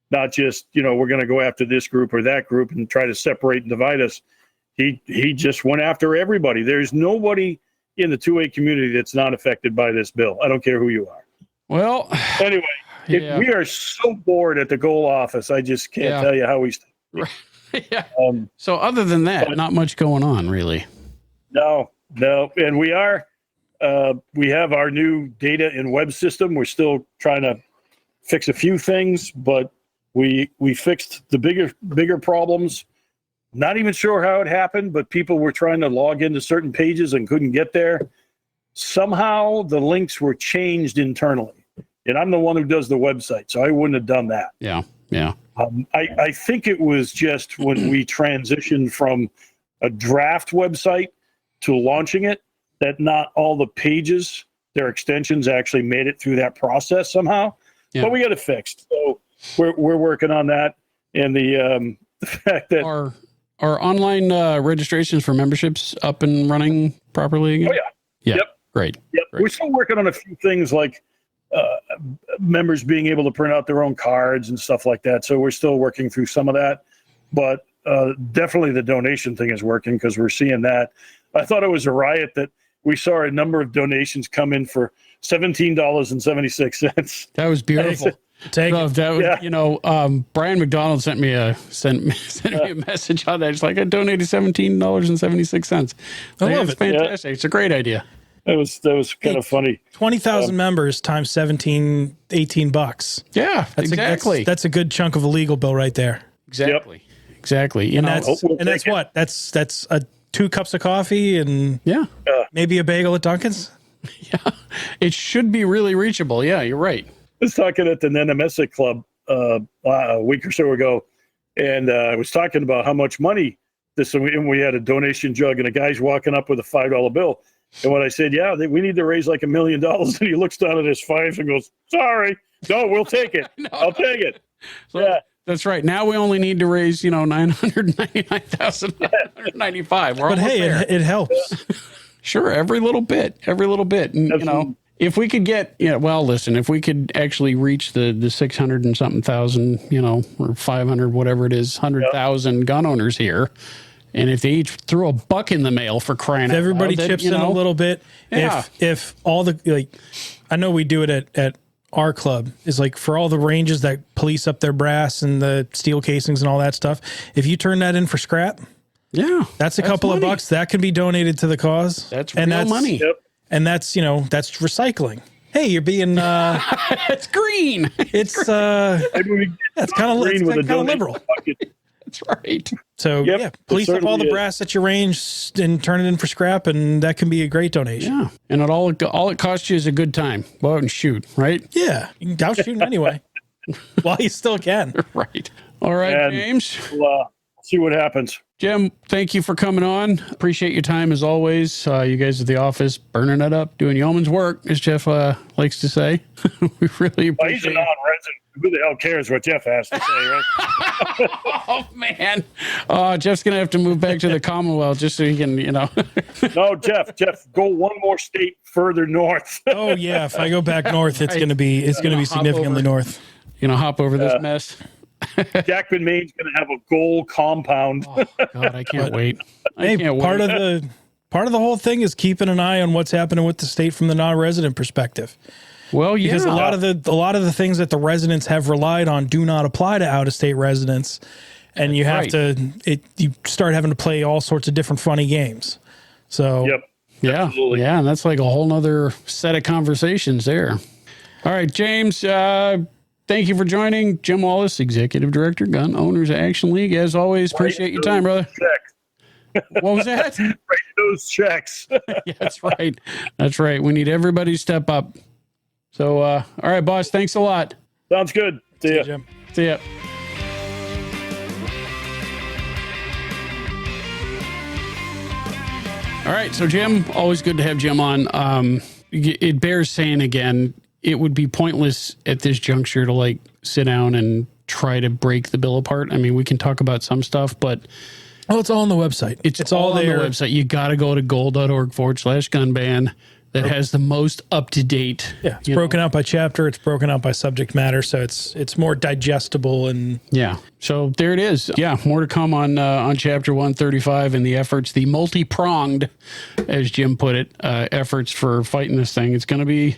Speaker 4: Not just, we're going to go after this group or that group and try to separate and divide us. He just went after everybody. There's nobody in the 2A community that's not affected by this bill. I don't care who you are.
Speaker 1: Well,
Speaker 4: anyway, we are so bored at the goal office. I just can't tell you how we.
Speaker 1: Yeah. So other than that, not much going on, really.
Speaker 4: No. And we have our new data and web system. We're still trying to fix a few things, but we fixed the bigger problems. Not even sure how it happened, but people were trying to log into certain pages and couldn't get there. Somehow the links were changed internally, and I'm the one who does the website, so I wouldn't have done that.
Speaker 1: Yeah.
Speaker 4: I think it was just when we transitioned from a draft website to launching it, that not all the pages, their extensions actually made it through that process somehow. Yeah. But we got it fixed. So we're working on that. And the fact that
Speaker 1: our online registrations for memberships up and running properly again?
Speaker 4: Oh, yeah.
Speaker 1: Yeah.
Speaker 4: Yep.
Speaker 1: Great.
Speaker 4: Yep.
Speaker 1: Great.
Speaker 4: We're still working on a few things like members being able to print out their own cards and stuff like that. So we're still working through some of that. But definitely the donation thing is working, because we're seeing that. I thought it was a riot that we saw a number of donations come in for $17.76.
Speaker 1: That was beautiful. Brian McDonald sent me a message on that. It's like, I donated $17.76.
Speaker 2: I love it.
Speaker 1: Fantastic. Yeah. It's a great idea.
Speaker 4: That was kind of funny.
Speaker 2: 20,000 members times $18.
Speaker 1: Yeah, exactly.
Speaker 2: That's a good chunk of a legal bill right there.
Speaker 1: Exactly.
Speaker 4: Yep.
Speaker 1: Exactly.
Speaker 2: That's what? That's 2 cups of coffee and maybe a bagel at Dunkin's.
Speaker 1: Yeah, it should be really reachable. Yeah, you're right.
Speaker 4: I was talking at the Nenamessic Club a week or so ago, and I was talking about how much money and we had a donation jug, and a guy's walking up with a $5 bill. And when I said, we need to raise like $1 million, and he looks down at his fives and goes, sorry, no, we'll take it. I'll take it.
Speaker 1: So, that's right. Now we only need to raise, $999,995. We're
Speaker 2: but hey, it helps.
Speaker 1: Sure, every little bit. And, if we could get, if we could actually reach the 600 and something thousand, or 500, whatever it is, 100,000 gun owners here, and if they each threw a buck in the mail for crying out loud,
Speaker 2: everybody chips in a little bit.
Speaker 1: Yeah.
Speaker 2: If all the, I know we do it at our club is like for all the ranges that police up their brass and the steel casings and all that stuff. If you turn that in for scrap,
Speaker 1: Yeah.
Speaker 2: that's a couple
Speaker 1: money.
Speaker 2: of bucks that can be donated to the cause.
Speaker 1: That's real money.
Speaker 4: Yep.
Speaker 2: And that's, that's recycling. Hey, you're being,
Speaker 1: It's green.
Speaker 2: it's
Speaker 4: Maybe we get
Speaker 2: that's kind of
Speaker 4: green with a
Speaker 2: kind of
Speaker 4: donation
Speaker 2: liberal.
Speaker 4: bucket.
Speaker 1: That's right.
Speaker 2: So
Speaker 4: Yep,
Speaker 2: yeah,
Speaker 4: it
Speaker 2: police up all
Speaker 4: certainly
Speaker 2: the
Speaker 4: is.
Speaker 2: brass at your range and turn it in for scrap, and that can be a great donation.
Speaker 1: Yeah. And all it costs you is a good time. Go out and shoot, right?
Speaker 2: Yeah, you can go out shooting anyway, while you still can.
Speaker 1: Right. All right,
Speaker 4: And-
Speaker 1: James.
Speaker 4: We'll see what happens.
Speaker 1: Jim, thank you for coming on. Appreciate your time as always. You guys at the office burning it up, doing yeoman's work, as Jeff likes to say. We really
Speaker 4: Well, he's a
Speaker 1: appreciate it.
Speaker 4: non-resident. Who the hell cares what Jeff has to say, right?
Speaker 1: Oh, man. Jeff's going to have to move back to the Commonwealth just so he can,
Speaker 4: No, Jeff, go one more state further north.
Speaker 2: Oh yeah, if I go back north, it's gonna be
Speaker 1: hop
Speaker 2: significantly
Speaker 1: over.
Speaker 2: north.
Speaker 1: hop over this mess.
Speaker 4: Jackman, Maine's going to have a gold compound.
Speaker 1: Oh, God, I can't wait. I
Speaker 2: Hey,
Speaker 1: can't
Speaker 2: part
Speaker 1: wait.
Speaker 2: of the whole thing is keeping an eye on what's happening with the state from the non-resident perspective.
Speaker 1: Well, yeah.
Speaker 2: Because a lot of the things that the residents have relied on do not apply to out-of-state residents, and you have you start having to play all sorts of different funny games. So
Speaker 4: Yep.
Speaker 1: Yeah.
Speaker 4: Absolutely.
Speaker 1: Yeah. And that's like a whole nother set of conversations there. All right, James, thank you for joining. Jim Wallace, Executive Director, Gun Owners Action League. As always, appreciate your time, brother.
Speaker 4: Checks.
Speaker 1: What was that?
Speaker 4: Write those checks.
Speaker 1: Yeah, that's right. That's right. We need everybody to step up. So, all right, boss, thanks a lot.
Speaker 4: Sounds good. See ya.
Speaker 2: Jim.
Speaker 1: See ya. All right, so Jim, always good to have Jim on. It bears saying again, it would be pointless at this juncture to like sit down and try to break the bill apart. I mean, we can talk about some stuff, but
Speaker 2: Oh, it's all on the website.
Speaker 1: it's all on
Speaker 2: there.
Speaker 1: the website. You got to go to goal.org/gunban. That has the most up to date.
Speaker 2: Yeah, it's broken out by chapter. It's broken out by subject matter, so it's more digestible and
Speaker 1: Yeah. So there it is. Yeah. More to come on chapter 135 and the efforts, the multi-pronged, as Jim put it, efforts for fighting this thing. It's going to be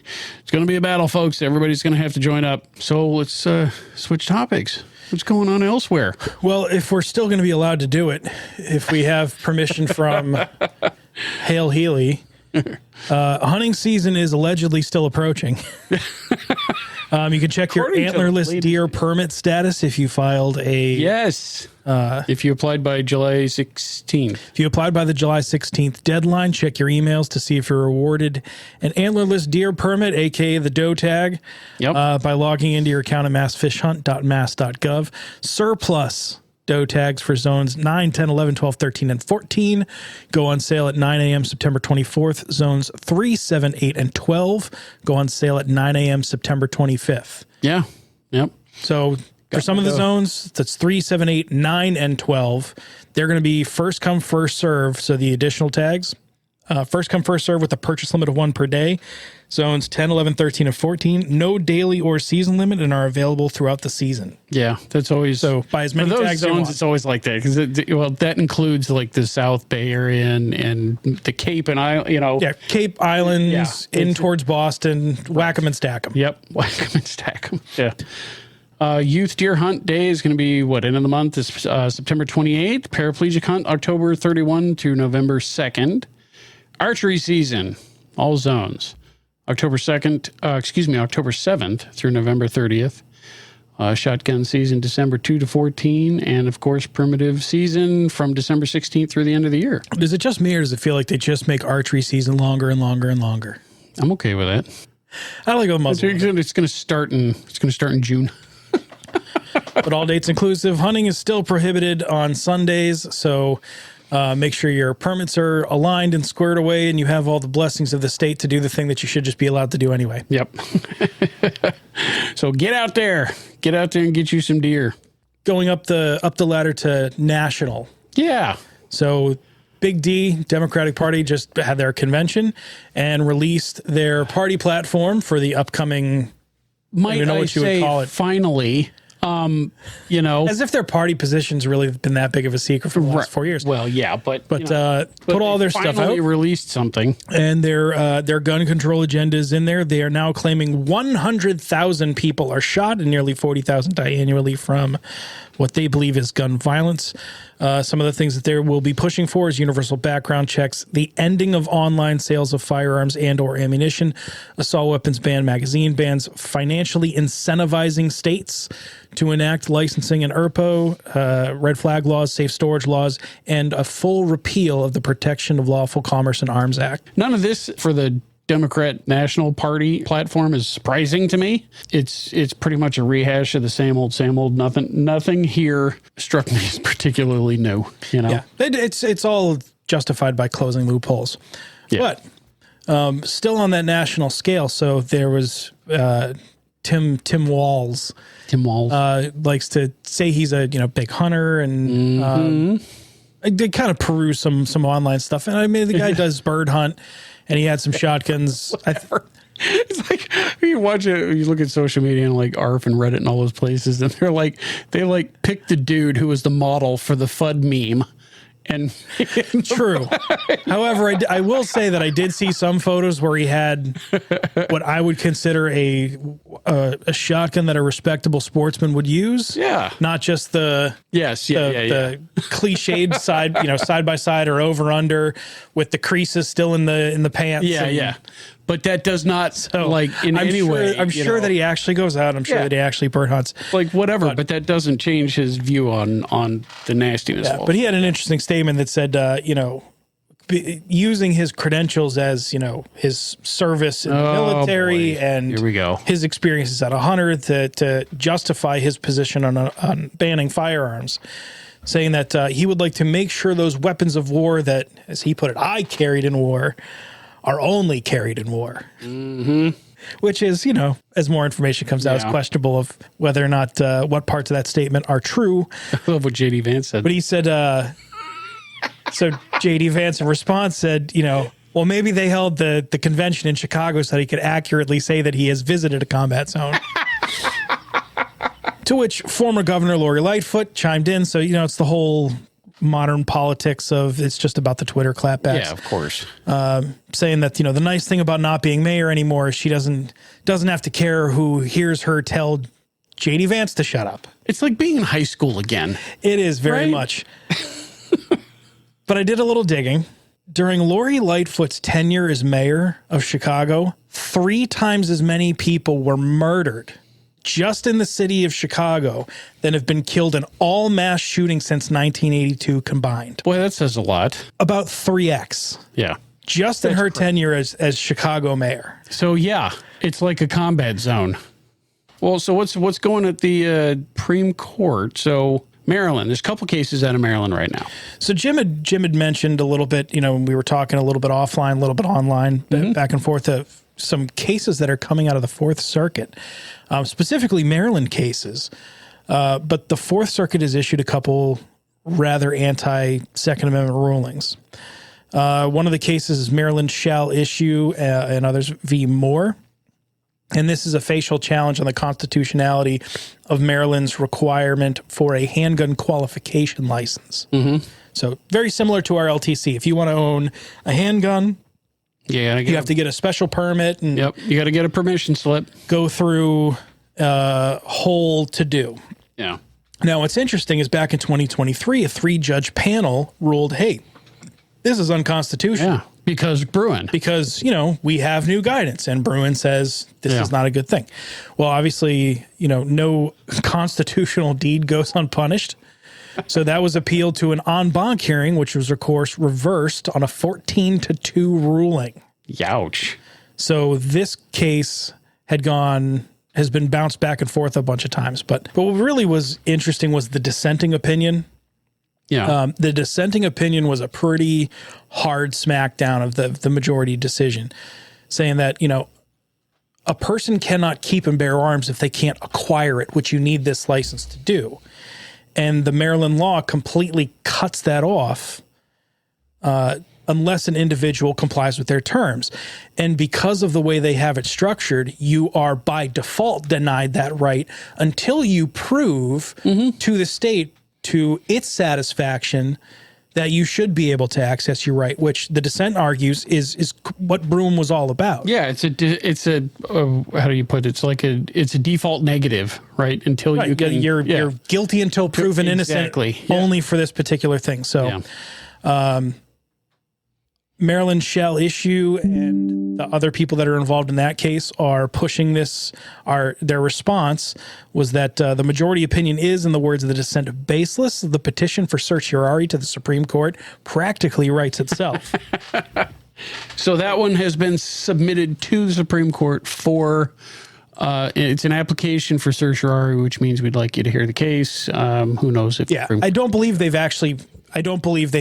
Speaker 1: a battle, folks. Everybody's going to have to join up. So let's switch topics. What's going on elsewhere?
Speaker 2: well, if we're still going to be allowed to do it, if we have permission from Hale Healy, hunting season is allegedly still approaching. You can check your
Speaker 1: According to
Speaker 2: antlerless
Speaker 1: latest-
Speaker 2: deer permit status if you filed a
Speaker 1: Yes. If you applied by July 16th.
Speaker 2: If you applied by the July 16th deadline, check your emails to see if you're awarded an antlerless deer permit, aka the doe tag,
Speaker 1: Yep.
Speaker 2: by logging into your account at massfishhunt.mass.gov. Surplus doe tags for zones 9, 10, 11, 12, 13, and 14 go on sale at 9 a.m. September 24th. Zones 3, 7, 8, and 12 go on sale at 9 a.m. September 25th.
Speaker 1: Yeah. Yep.
Speaker 2: So for some of the
Speaker 1: go.
Speaker 2: zones, that's 3, 7, 8, 9, and 12. They're going to be first come, first serve. So the additional tags, first come, first serve with a purchase limit of 1 per day. Zones 10, 11, 13, and 14, no daily or season limit and are available throughout the season.
Speaker 1: Yeah. That's always
Speaker 2: So buy as many
Speaker 1: for those
Speaker 2: tags as you
Speaker 1: zones.
Speaker 2: want.
Speaker 1: It's always like that because that includes like the South Bay area and the Cape and
Speaker 2: Yeah, Cape Islands,
Speaker 1: Yeah.
Speaker 2: in towards Boston, whack 'em and stack 'em.
Speaker 1: Yep. Whack 'em and stack 'em. Yeah. Youth deer hunt day is going to be end of the month is September 28th. Paraplegic hunt October 31 to November 2nd. Archery season, all zones, October 7th through November 30th. Shotgun season December 2 to 14, and of course primitive season from December 16th through the end of the year.
Speaker 2: Is it just me or does it feel like they just make archery season longer and longer and longer?
Speaker 1: I'm okay with that.
Speaker 2: I like a muzzle.
Speaker 1: It's going to start in June.
Speaker 2: But all dates inclusive. Hunting is still prohibited on Sundays, so make sure your permits are aligned and squared away and you have all the blessings of the state to do the thing that you should just be allowed to do anyway.
Speaker 1: Yep. So get out there and get you some deer.
Speaker 2: Going up the ladder to national.
Speaker 1: Yeah.
Speaker 2: So Big D, Democratic Party, just had their convention and released their party platform for the upcoming,
Speaker 1: Might
Speaker 2: don't know
Speaker 1: I
Speaker 2: what you would
Speaker 1: say
Speaker 2: call it.
Speaker 1: finally, You know,
Speaker 2: As if their party position's really been that big of a secret for the last 4 years.
Speaker 1: well, yeah, but you
Speaker 2: But
Speaker 1: know,
Speaker 2: put all their
Speaker 1: they
Speaker 2: stuff
Speaker 1: finally
Speaker 2: out,
Speaker 1: released something.
Speaker 2: and their gun control agenda is in there. They are now claiming 100,000 people are shot and nearly 40,000 die annually from what they believe is gun violence. Some of the things that they will be pushing for is universal background checks, the ending of online sales of firearms and or ammunition, assault weapons ban, magazine bans, financially incentivizing states to enact licensing and ERPO, red flag laws, safe storage laws, and a full repeal of the Protection of Lawful Commerce and Arms Act.
Speaker 1: None of this for the Democrat National Party platform is surprising to me. It's pretty much a rehash of the same old. Nothing here struck me as particularly new. You know,
Speaker 2: Yeah, it's all justified by closing loopholes.
Speaker 1: Yeah.
Speaker 2: But still on that national scale, so there was Tim Walls.
Speaker 1: Tim Walls.
Speaker 2: Likes to say he's a big hunter, and I did kind of peruse some online stuff, and I mean the guy does bird hunt, and he had some shotguns.
Speaker 1: It's like you watch it, you look at social media and like ARF and Reddit and all those places, and they picked the dude who was the model for the FUD meme. And
Speaker 2: True. However, I will say that I did see some photos where he had what I would consider a shotgun that a respectable sportsman would use.
Speaker 1: Yeah.
Speaker 2: Not just the the cliched side by side or over under with the creases still in the pants.
Speaker 1: Yeah. But that does not in any way.
Speaker 2: I'm sure that he actually goes out. I'm sure that he actually bird hunts.
Speaker 1: Like whatever, but that doesn't change his view on the nastiness.
Speaker 2: Yeah, but he had an interesting statement that said, using his credentials as his service in the military and
Speaker 1: here we go,
Speaker 2: his experiences as a hunter to justify his position on banning firearms, saying that he would like to make sure those weapons of war that, as he put it, I carried in war, are only carried in war. Mm-hmm. Which is, as more information comes out, it's questionable of whether or not what parts of that statement are true.
Speaker 1: I love what J.D. Vance said.
Speaker 2: But he said, so J.D. Vance in response said, well, maybe they held the convention in Chicago so that he could accurately say that he has visited a combat zone. To which former Governor Lori Lightfoot chimed in. So, it's the whole modern politics of it's just about the Twitter clapbacks.
Speaker 1: Yeah, of course.
Speaker 2: Saying that, the nice thing about not being mayor anymore is she doesn't have to care who hears her tell J.D. Vance to shut up.
Speaker 1: It's like being in high school again.
Speaker 2: It is very
Speaker 1: Right?
Speaker 2: much. But I did a little digging. During Lori Lightfoot's tenure as mayor of Chicago, 3 times as many people were murdered just in the city of Chicago than have been killed in all mass shootings since 1982 combined.
Speaker 1: Boy, that says a lot.
Speaker 2: About 3x.
Speaker 1: Yeah.
Speaker 2: Just in her tenure as Chicago mayor.
Speaker 1: So yeah, it's like a combat zone. Well, so what's going at the Supreme Court? So Maryland, there's a couple cases out of Maryland right now.
Speaker 2: So Jim had mentioned a little bit, when we were talking a little bit offline, a little bit online, back and forth of some cases that are coming out of the Fourth Circuit, specifically Maryland cases. But the Fourth Circuit has issued a couple rather anti-Second Amendment rulings. One of the cases is Maryland shall issue, and others v. Moore. And this is a facial challenge on the constitutionality of Maryland's requirement for a handgun qualification license. Mm-hmm. So very similar to our LTC. If you want to own a handgun, you have to get a special permit and
Speaker 1: you got to get a permission slip.
Speaker 2: Go through whole to-do.
Speaker 1: Yeah.
Speaker 2: Now, what's interesting is back in 2023, a 3-judge panel ruled, hey, this is unconstitutional.
Speaker 1: Yeah, because Bruin.
Speaker 2: Because, we have new guidance, and Bruin says this is not a good thing. Well, obviously, no constitutional deed goes unpunished. So that was appealed to an en banc hearing, which was, of course, reversed on a 14-2 ruling.
Speaker 1: Youch.
Speaker 2: So this case has been bounced back and forth a bunch of times. But what really was interesting was the dissenting opinion.
Speaker 1: Yeah.
Speaker 2: The dissenting opinion was a pretty hard smackdown of the majority decision, saying that, a person cannot keep and bear arms if they can't acquire it, which you need this license to do. And the Maryland law completely cuts that off unless an individual complies with their terms. And because of the way they have it structured, you are by default denied that right until you prove to the state, to its satisfaction, that you should be able to access your right, which the dissent argues is what Bruen was all about.
Speaker 1: Yeah, it's a how do you put it? It's a default negative, right? Until
Speaker 2: Right,
Speaker 1: you can,
Speaker 2: you're guilty until proven innocent, only for this particular thing. So, Maryland shall issue, and the other people that are involved in that case are pushing this. Their response was that the majority opinion is, in the words of the dissent, baseless. The petition for certiorari to the Supreme Court practically writes itself.
Speaker 1: So that one has been submitted to the Supreme Court for. It's an application for certiorari, which means we'd like you to hear the case. Who knows if?
Speaker 2: Yeah, I don't believe they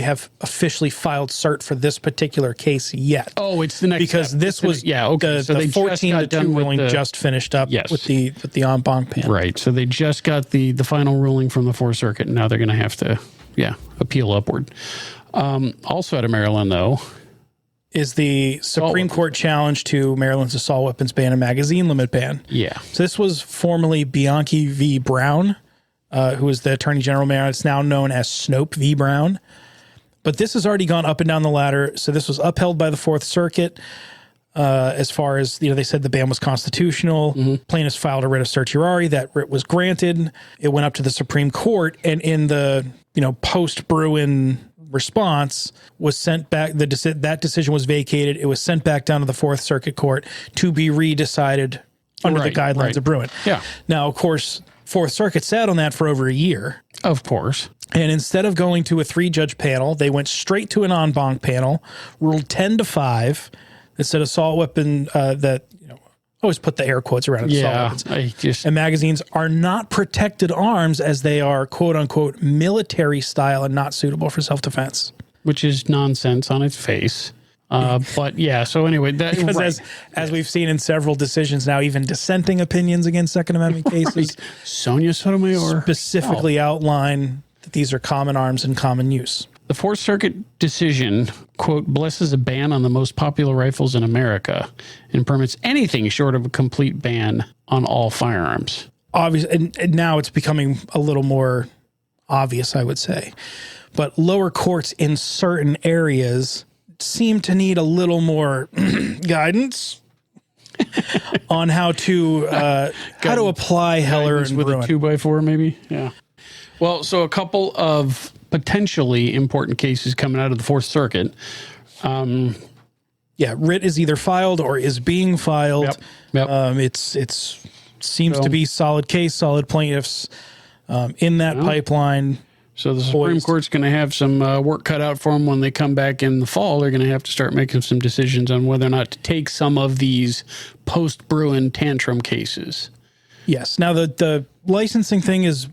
Speaker 2: have officially filed cert for this particular case yet.
Speaker 1: Oh, it's the next
Speaker 2: because
Speaker 1: step.
Speaker 2: this was
Speaker 1: okay.
Speaker 2: So the 14-2 ruling just finished up with the en banc panel.
Speaker 1: Right. So they just got the final ruling from the Fourth Circuit, and now they're going to have to appeal upward. Also out of Maryland, though,
Speaker 2: is the Supreme Court challenge to Maryland's assault weapons ban and magazine limit ban.
Speaker 1: Yeah.
Speaker 2: So this was formerly Bianchi v. Brown, who was the Attorney General of Maryland. It's now known as Snope v. Brown. But this has already gone up and down the ladder. So this was upheld by the Fourth Circuit. As far as, they said the ban was constitutional. Plaintiffs filed a writ of certiorari. That writ was granted. It went up to the Supreme Court. And in the, post-Bruen response was sent back. That decision was vacated. It was sent back down to the Fourth Circuit Court to be redecided under the guidelines of Bruen.
Speaker 1: Yeah.
Speaker 2: Now, of course, Fourth Circuit sat on that for over a year.
Speaker 1: Of course.
Speaker 2: And instead of going to a 3-judge panel, they went straight to an en banc panel, ruled 10-5, that said assault weapon always put the air quotes around it. Assault weapons. And magazines are not protected arms as they are, quote unquote, military style and not suitable for self-defense.
Speaker 1: Which is nonsense on its face. But so anyway,
Speaker 2: because as we've seen in several decisions now, even dissenting opinions against Second Amendment cases,
Speaker 1: Sonia Sotomayor
Speaker 2: specifically outline that these are common arms in common use.
Speaker 1: The Fourth Circuit decision, quote, blesses a ban on the most popular rifles in America and permits anything short of a complete ban on all firearms.
Speaker 2: Obviously, and now it's becoming a little more obvious, I would say. But lower courts in certain areas seem to need a little more guidance on how to apply Heller and
Speaker 1: with
Speaker 2: Bruen.
Speaker 1: a 2x4, maybe. Yeah. Well, so a couple of potentially important cases coming out of the Fourth Circuit.
Speaker 2: Writ is either filed or is being filed.
Speaker 1: Yep.
Speaker 2: It's seems to be solid case, solid plaintiffs in that pipeline.
Speaker 1: So the Supreme Court's going to have some work cut out for them when they come back in the fall. They're going to have to start making some decisions on whether or not to take some of these post-Bruen tantrum cases.
Speaker 2: Yes. Now the licensing thing has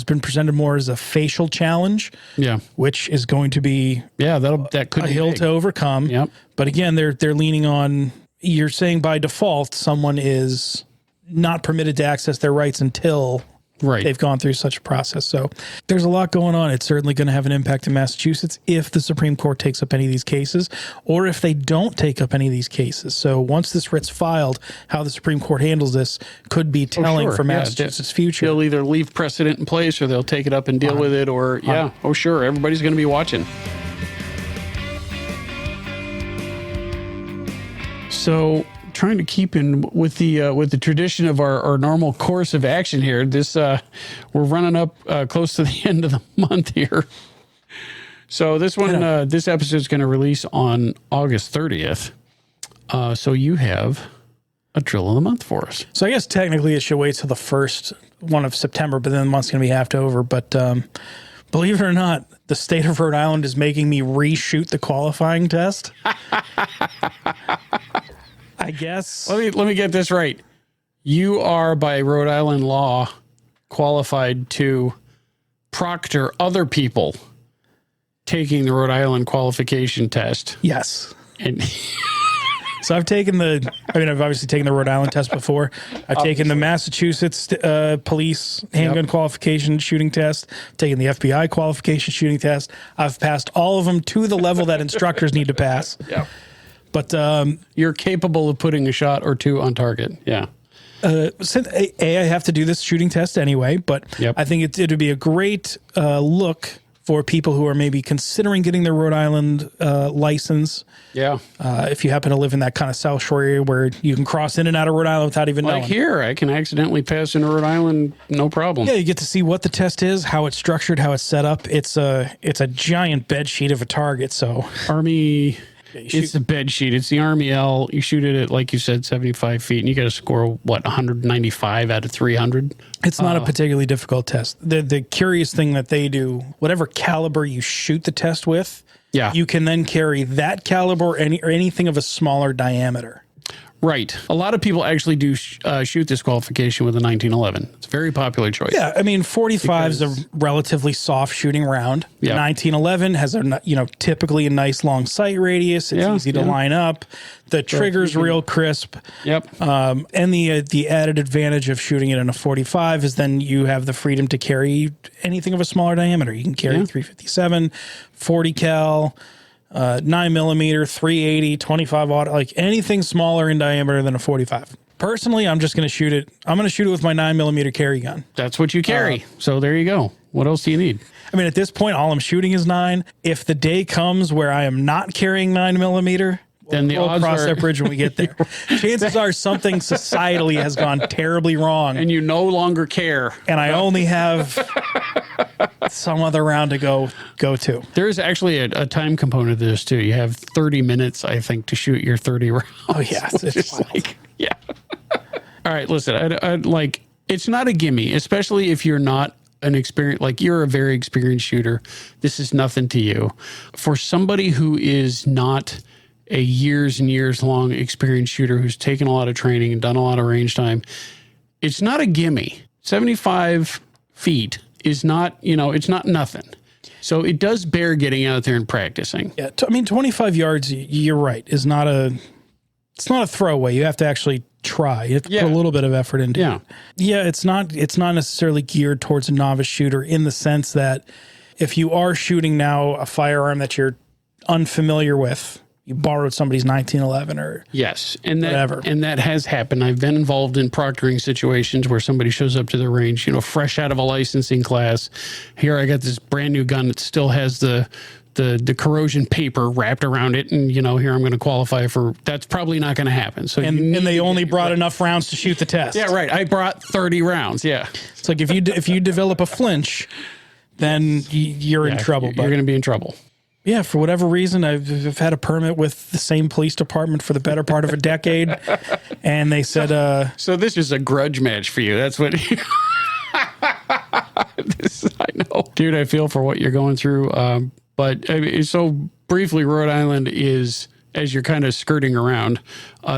Speaker 2: been presented more as a facial challenge.
Speaker 1: Yeah.
Speaker 2: Which is going to be
Speaker 1: that could
Speaker 2: a
Speaker 1: be
Speaker 2: hill
Speaker 1: big
Speaker 2: to overcome.
Speaker 1: Yep.
Speaker 2: But again, they're leaning on, you're saying by default someone is not permitted to access their rights until they've gone through such a process. So there's a lot going on. It's certainly going to have an impact in Massachusetts if the Supreme Court takes up any of these cases or if they don't take up any of these cases. So once this writ's filed, how the Supreme Court handles this could be telling for Massachusetts' future.
Speaker 1: They'll either leave precedent in place or they'll take it up and deal with it or, everybody's going to be watching. So trying to keep in with the tradition of our normal course of action here. This we're running up close to the end of the month here. So this one, this episode is going to release on August 30th. So you have a drill of the month for us.
Speaker 2: So I guess technically it should wait till the first one of September, but then the month's going to be half over. But believe it or not, the state of Rhode Island is making me reshoot the qualifying test. I guess.
Speaker 1: Let me get this right. You are, by Rhode Island law, qualified to proctor other people taking the Rhode Island qualification test.
Speaker 2: Yes.
Speaker 1: And
Speaker 2: So I've taken I've obviously taken the Rhode Island test before. I've taken the Massachusetts police handgun qualification shooting test, taken the FBI qualification shooting test. I've passed all of them to the level that instructors need to pass.
Speaker 1: Yeah.
Speaker 2: But
Speaker 1: You're capable of putting a shot or two on target. Yeah.
Speaker 2: since I have to do this shooting test anyway, but I think it would be a great look for people who are maybe considering getting their Rhode Island license.
Speaker 1: Yeah.
Speaker 2: If you happen to live in that kind of South Shore area where you can cross in and out of Rhode Island without even knowing.
Speaker 1: Like here, I can accidentally pass into Rhode Island, no problem.
Speaker 2: Yeah, you get to see what the test is, how it's structured, how it's set up. It's a giant bed sheet of a target. So
Speaker 1: Army, it's the bed sheet. It's the Army L. You shoot it at, like you said, 75 feet, and you got to score, 195 out of 300?
Speaker 2: It's not a particularly difficult test. The curious thing that they do, whatever caliber you shoot the test with, you can then carry that caliber or anything of a smaller diameter.
Speaker 1: Right. A lot of people actually do shoot this qualification with a 1911. It's a very popular choice.
Speaker 2: Yeah, I mean, 45 is a relatively soft shooting round.
Speaker 1: Yep.
Speaker 2: 1911 has typically a nice long sight radius. It's easy to line up. The trigger's real crisp.
Speaker 1: Yep.
Speaker 2: And the added advantage of shooting it in a 45 is then you have the freedom to carry anything of a smaller diameter. You can carry 357, 40 cal. 9mm, 380, 25 auto, like anything smaller in diameter than a 45. Personally, I'm just going to shoot it. I'm going to shoot it with my 9mm carry gun.
Speaker 1: That's what you carry. So there you go. What else do you need?
Speaker 2: I mean, at this point, all I'm shooting is 9. If the day comes where I am not carrying 9mm,
Speaker 1: then we'll
Speaker 2: cross that bridge when we get there. Chances are something societally has gone terribly wrong.
Speaker 1: And you no longer care.
Speaker 2: And I only have some other round to go to.
Speaker 1: There is actually a time component to this, too. You have 30 minutes, I think, to shoot your 30 rounds.
Speaker 2: Oh, yeah. It's
Speaker 1: like, all right, listen, it's not a gimme, especially if you're not an experienced, like you're a very experienced shooter. This is nothing to you. For somebody who is not a years and years long experienced shooter who's taken a lot of training and done a lot of range time, it's not a gimme. 75 feet is not, it's not nothing. So it does bear getting out there and practicing.
Speaker 2: Yeah. 25 yards, you're right, it's not a throwaway. You have to actually try. You have to put a little bit of effort into it. Yeah. It's not necessarily geared towards a novice shooter in the sense that if you are shooting now a firearm that you're unfamiliar with, you borrowed somebody's 1911 or whatever. And that has happened. I've been involved in proctoring situations where somebody shows up to the range, fresh out of a licensing class. Here I got this brand new gun that still has the corrosion paper wrapped around it. And, here I'm going to qualify for, that's probably not going to happen. So and they only brought enough rounds to shoot the test.
Speaker 1: Yeah, right. I brought 30 rounds. Yeah.
Speaker 2: It's like if you develop a flinch, then you're in trouble.
Speaker 1: You're going to be in trouble.
Speaker 2: Yeah, for whatever reason, I've had a permit with the same police department for the better part of a decade, and they said...
Speaker 1: So this is a grudge match for you. That's what... I know. Dude, I feel for what you're going through. But so briefly, Rhode Island is, as you're kind of skirting around,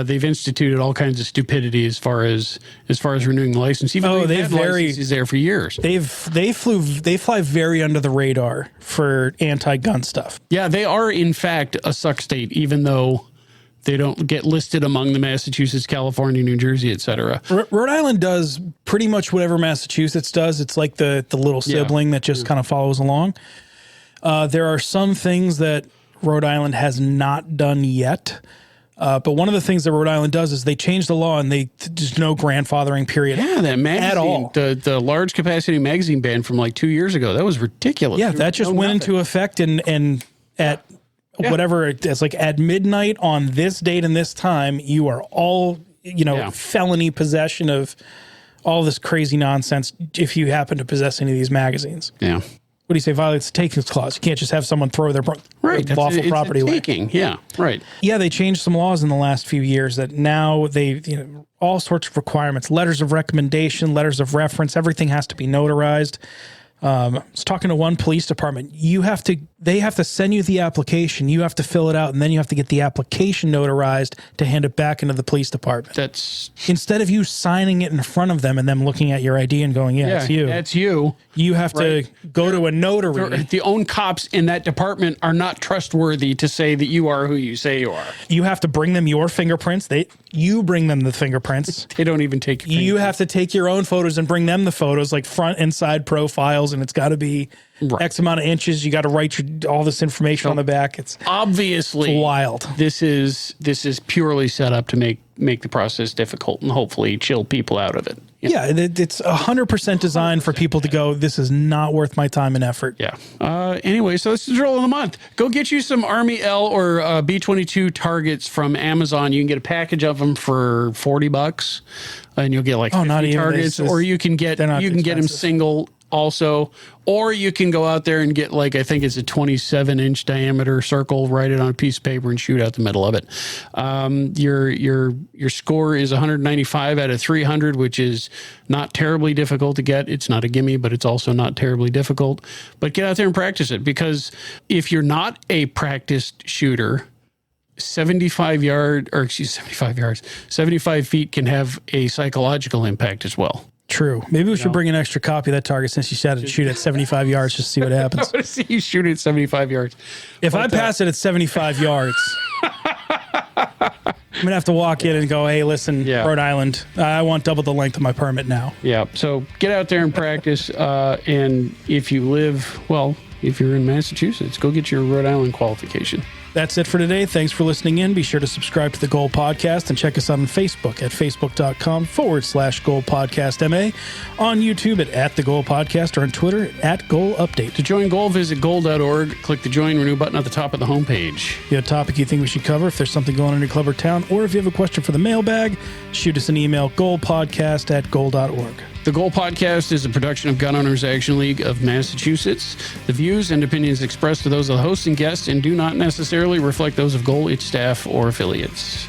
Speaker 1: they've instituted all kinds of stupidity as far as renewing the license. Even though they've had licenses there for years.
Speaker 2: They fly very under the radar for anti-gun stuff.
Speaker 1: Yeah, they are in fact a suck state, even though they don't get listed among the Massachusetts, California, New Jersey, et cetera.
Speaker 2: Rhode Island does pretty much whatever Massachusetts does. It's like the little sibling that just kind of follows along. There are some things that Rhode Island has not done yet. But one of the things that Rhode Island does is they change the law and there's no grandfathering period.
Speaker 1: Yeah, that magazine, at all. The large capacity magazine ban from like 2 years ago, that was ridiculous.
Speaker 2: Yeah, that just went into effect and at whatever, it's like at midnight on this date and this time, you are all, felony possession of all this crazy nonsense if you happen to possess any of these magazines.
Speaker 1: Yeah.
Speaker 2: What do you say? Violates the takings clause. You can't just have someone throw their lawful property away.
Speaker 1: Yeah, right.
Speaker 2: Yeah, they changed some laws in the last few years that now all sorts of requirements, letters of recommendation, letters of reference, everything has to be notarized. I was talking to one police department. They have to send you the application. You have to fill it out, and then you have to get the application notarized to hand it back into the police department.
Speaker 1: That's
Speaker 2: instead of you signing it in front of them and them looking at your ID and going, yeah, it's you.
Speaker 1: That's you.
Speaker 2: You have to go to a notary.
Speaker 1: The own cops in that department are not trustworthy to say that you are who you say you are.
Speaker 2: You have to bring them your fingerprints. You bring them the fingerprints.
Speaker 1: They don't even take your
Speaker 2: You have to take your own photos and bring them the photos, like front and side profiles, and it's got to be X amount of inches. You got to write all this information on the back. It's
Speaker 1: obviously
Speaker 2: wild.
Speaker 1: This is purely set up to make the process difficult and hopefully chill people out of it.
Speaker 2: Yeah, it's 100% designed for people to go, this is not worth my time and effort.
Speaker 1: Yeah. Anyway, so this is drill of the month. Go get you some Army L or B-22 targets from Amazon. You can get a package of them for $40, and you'll get like 50 targets, or you can get them single also, or you can go out there and get I think it's a 27-inch diameter circle, write it on a piece of paper and shoot out the middle of it. Your score is 195 out of 300, which is not terribly difficult to get. It's not a gimme, but it's also not terribly difficult. But get out there and practice it, because if you're not a practiced shooter, 75 feet can have a psychological impact as well.
Speaker 2: True. Maybe we should bring an extra copy of that target since you said to shoot at 75 yards just to see what happens.
Speaker 1: I want to see you shoot at 75 yards.
Speaker 2: If I pass it at 75 yards, I'm going to have to walk in and go, hey, listen, Rhode Island, I want double the length of my permit now.
Speaker 1: Yeah. So get out there and practice. And if you're in Massachusetts, go get your Rhode Island qualification.
Speaker 2: That's it for today. Thanks for listening in. Be sure to subscribe to the Goal Podcast and check us out on Facebook at facebook.com/Goal Podcast MA, on YouTube at The Goal Podcast, or on Twitter at Goal Update.
Speaker 1: To join Goal, visit goal.org. Click the Join Renew button at the top of the homepage.
Speaker 2: If you have a topic you think we should cover, if there's something going on in your club or town, or if you have a question for the mailbag, shoot us an email, goalpodcast@goal.org.
Speaker 1: The Goal Podcast is a production of Gun Owners Action League of Massachusetts. The views and opinions expressed are those of the hosts and guests and do not necessarily reflect those of Goal, its staff, or affiliates.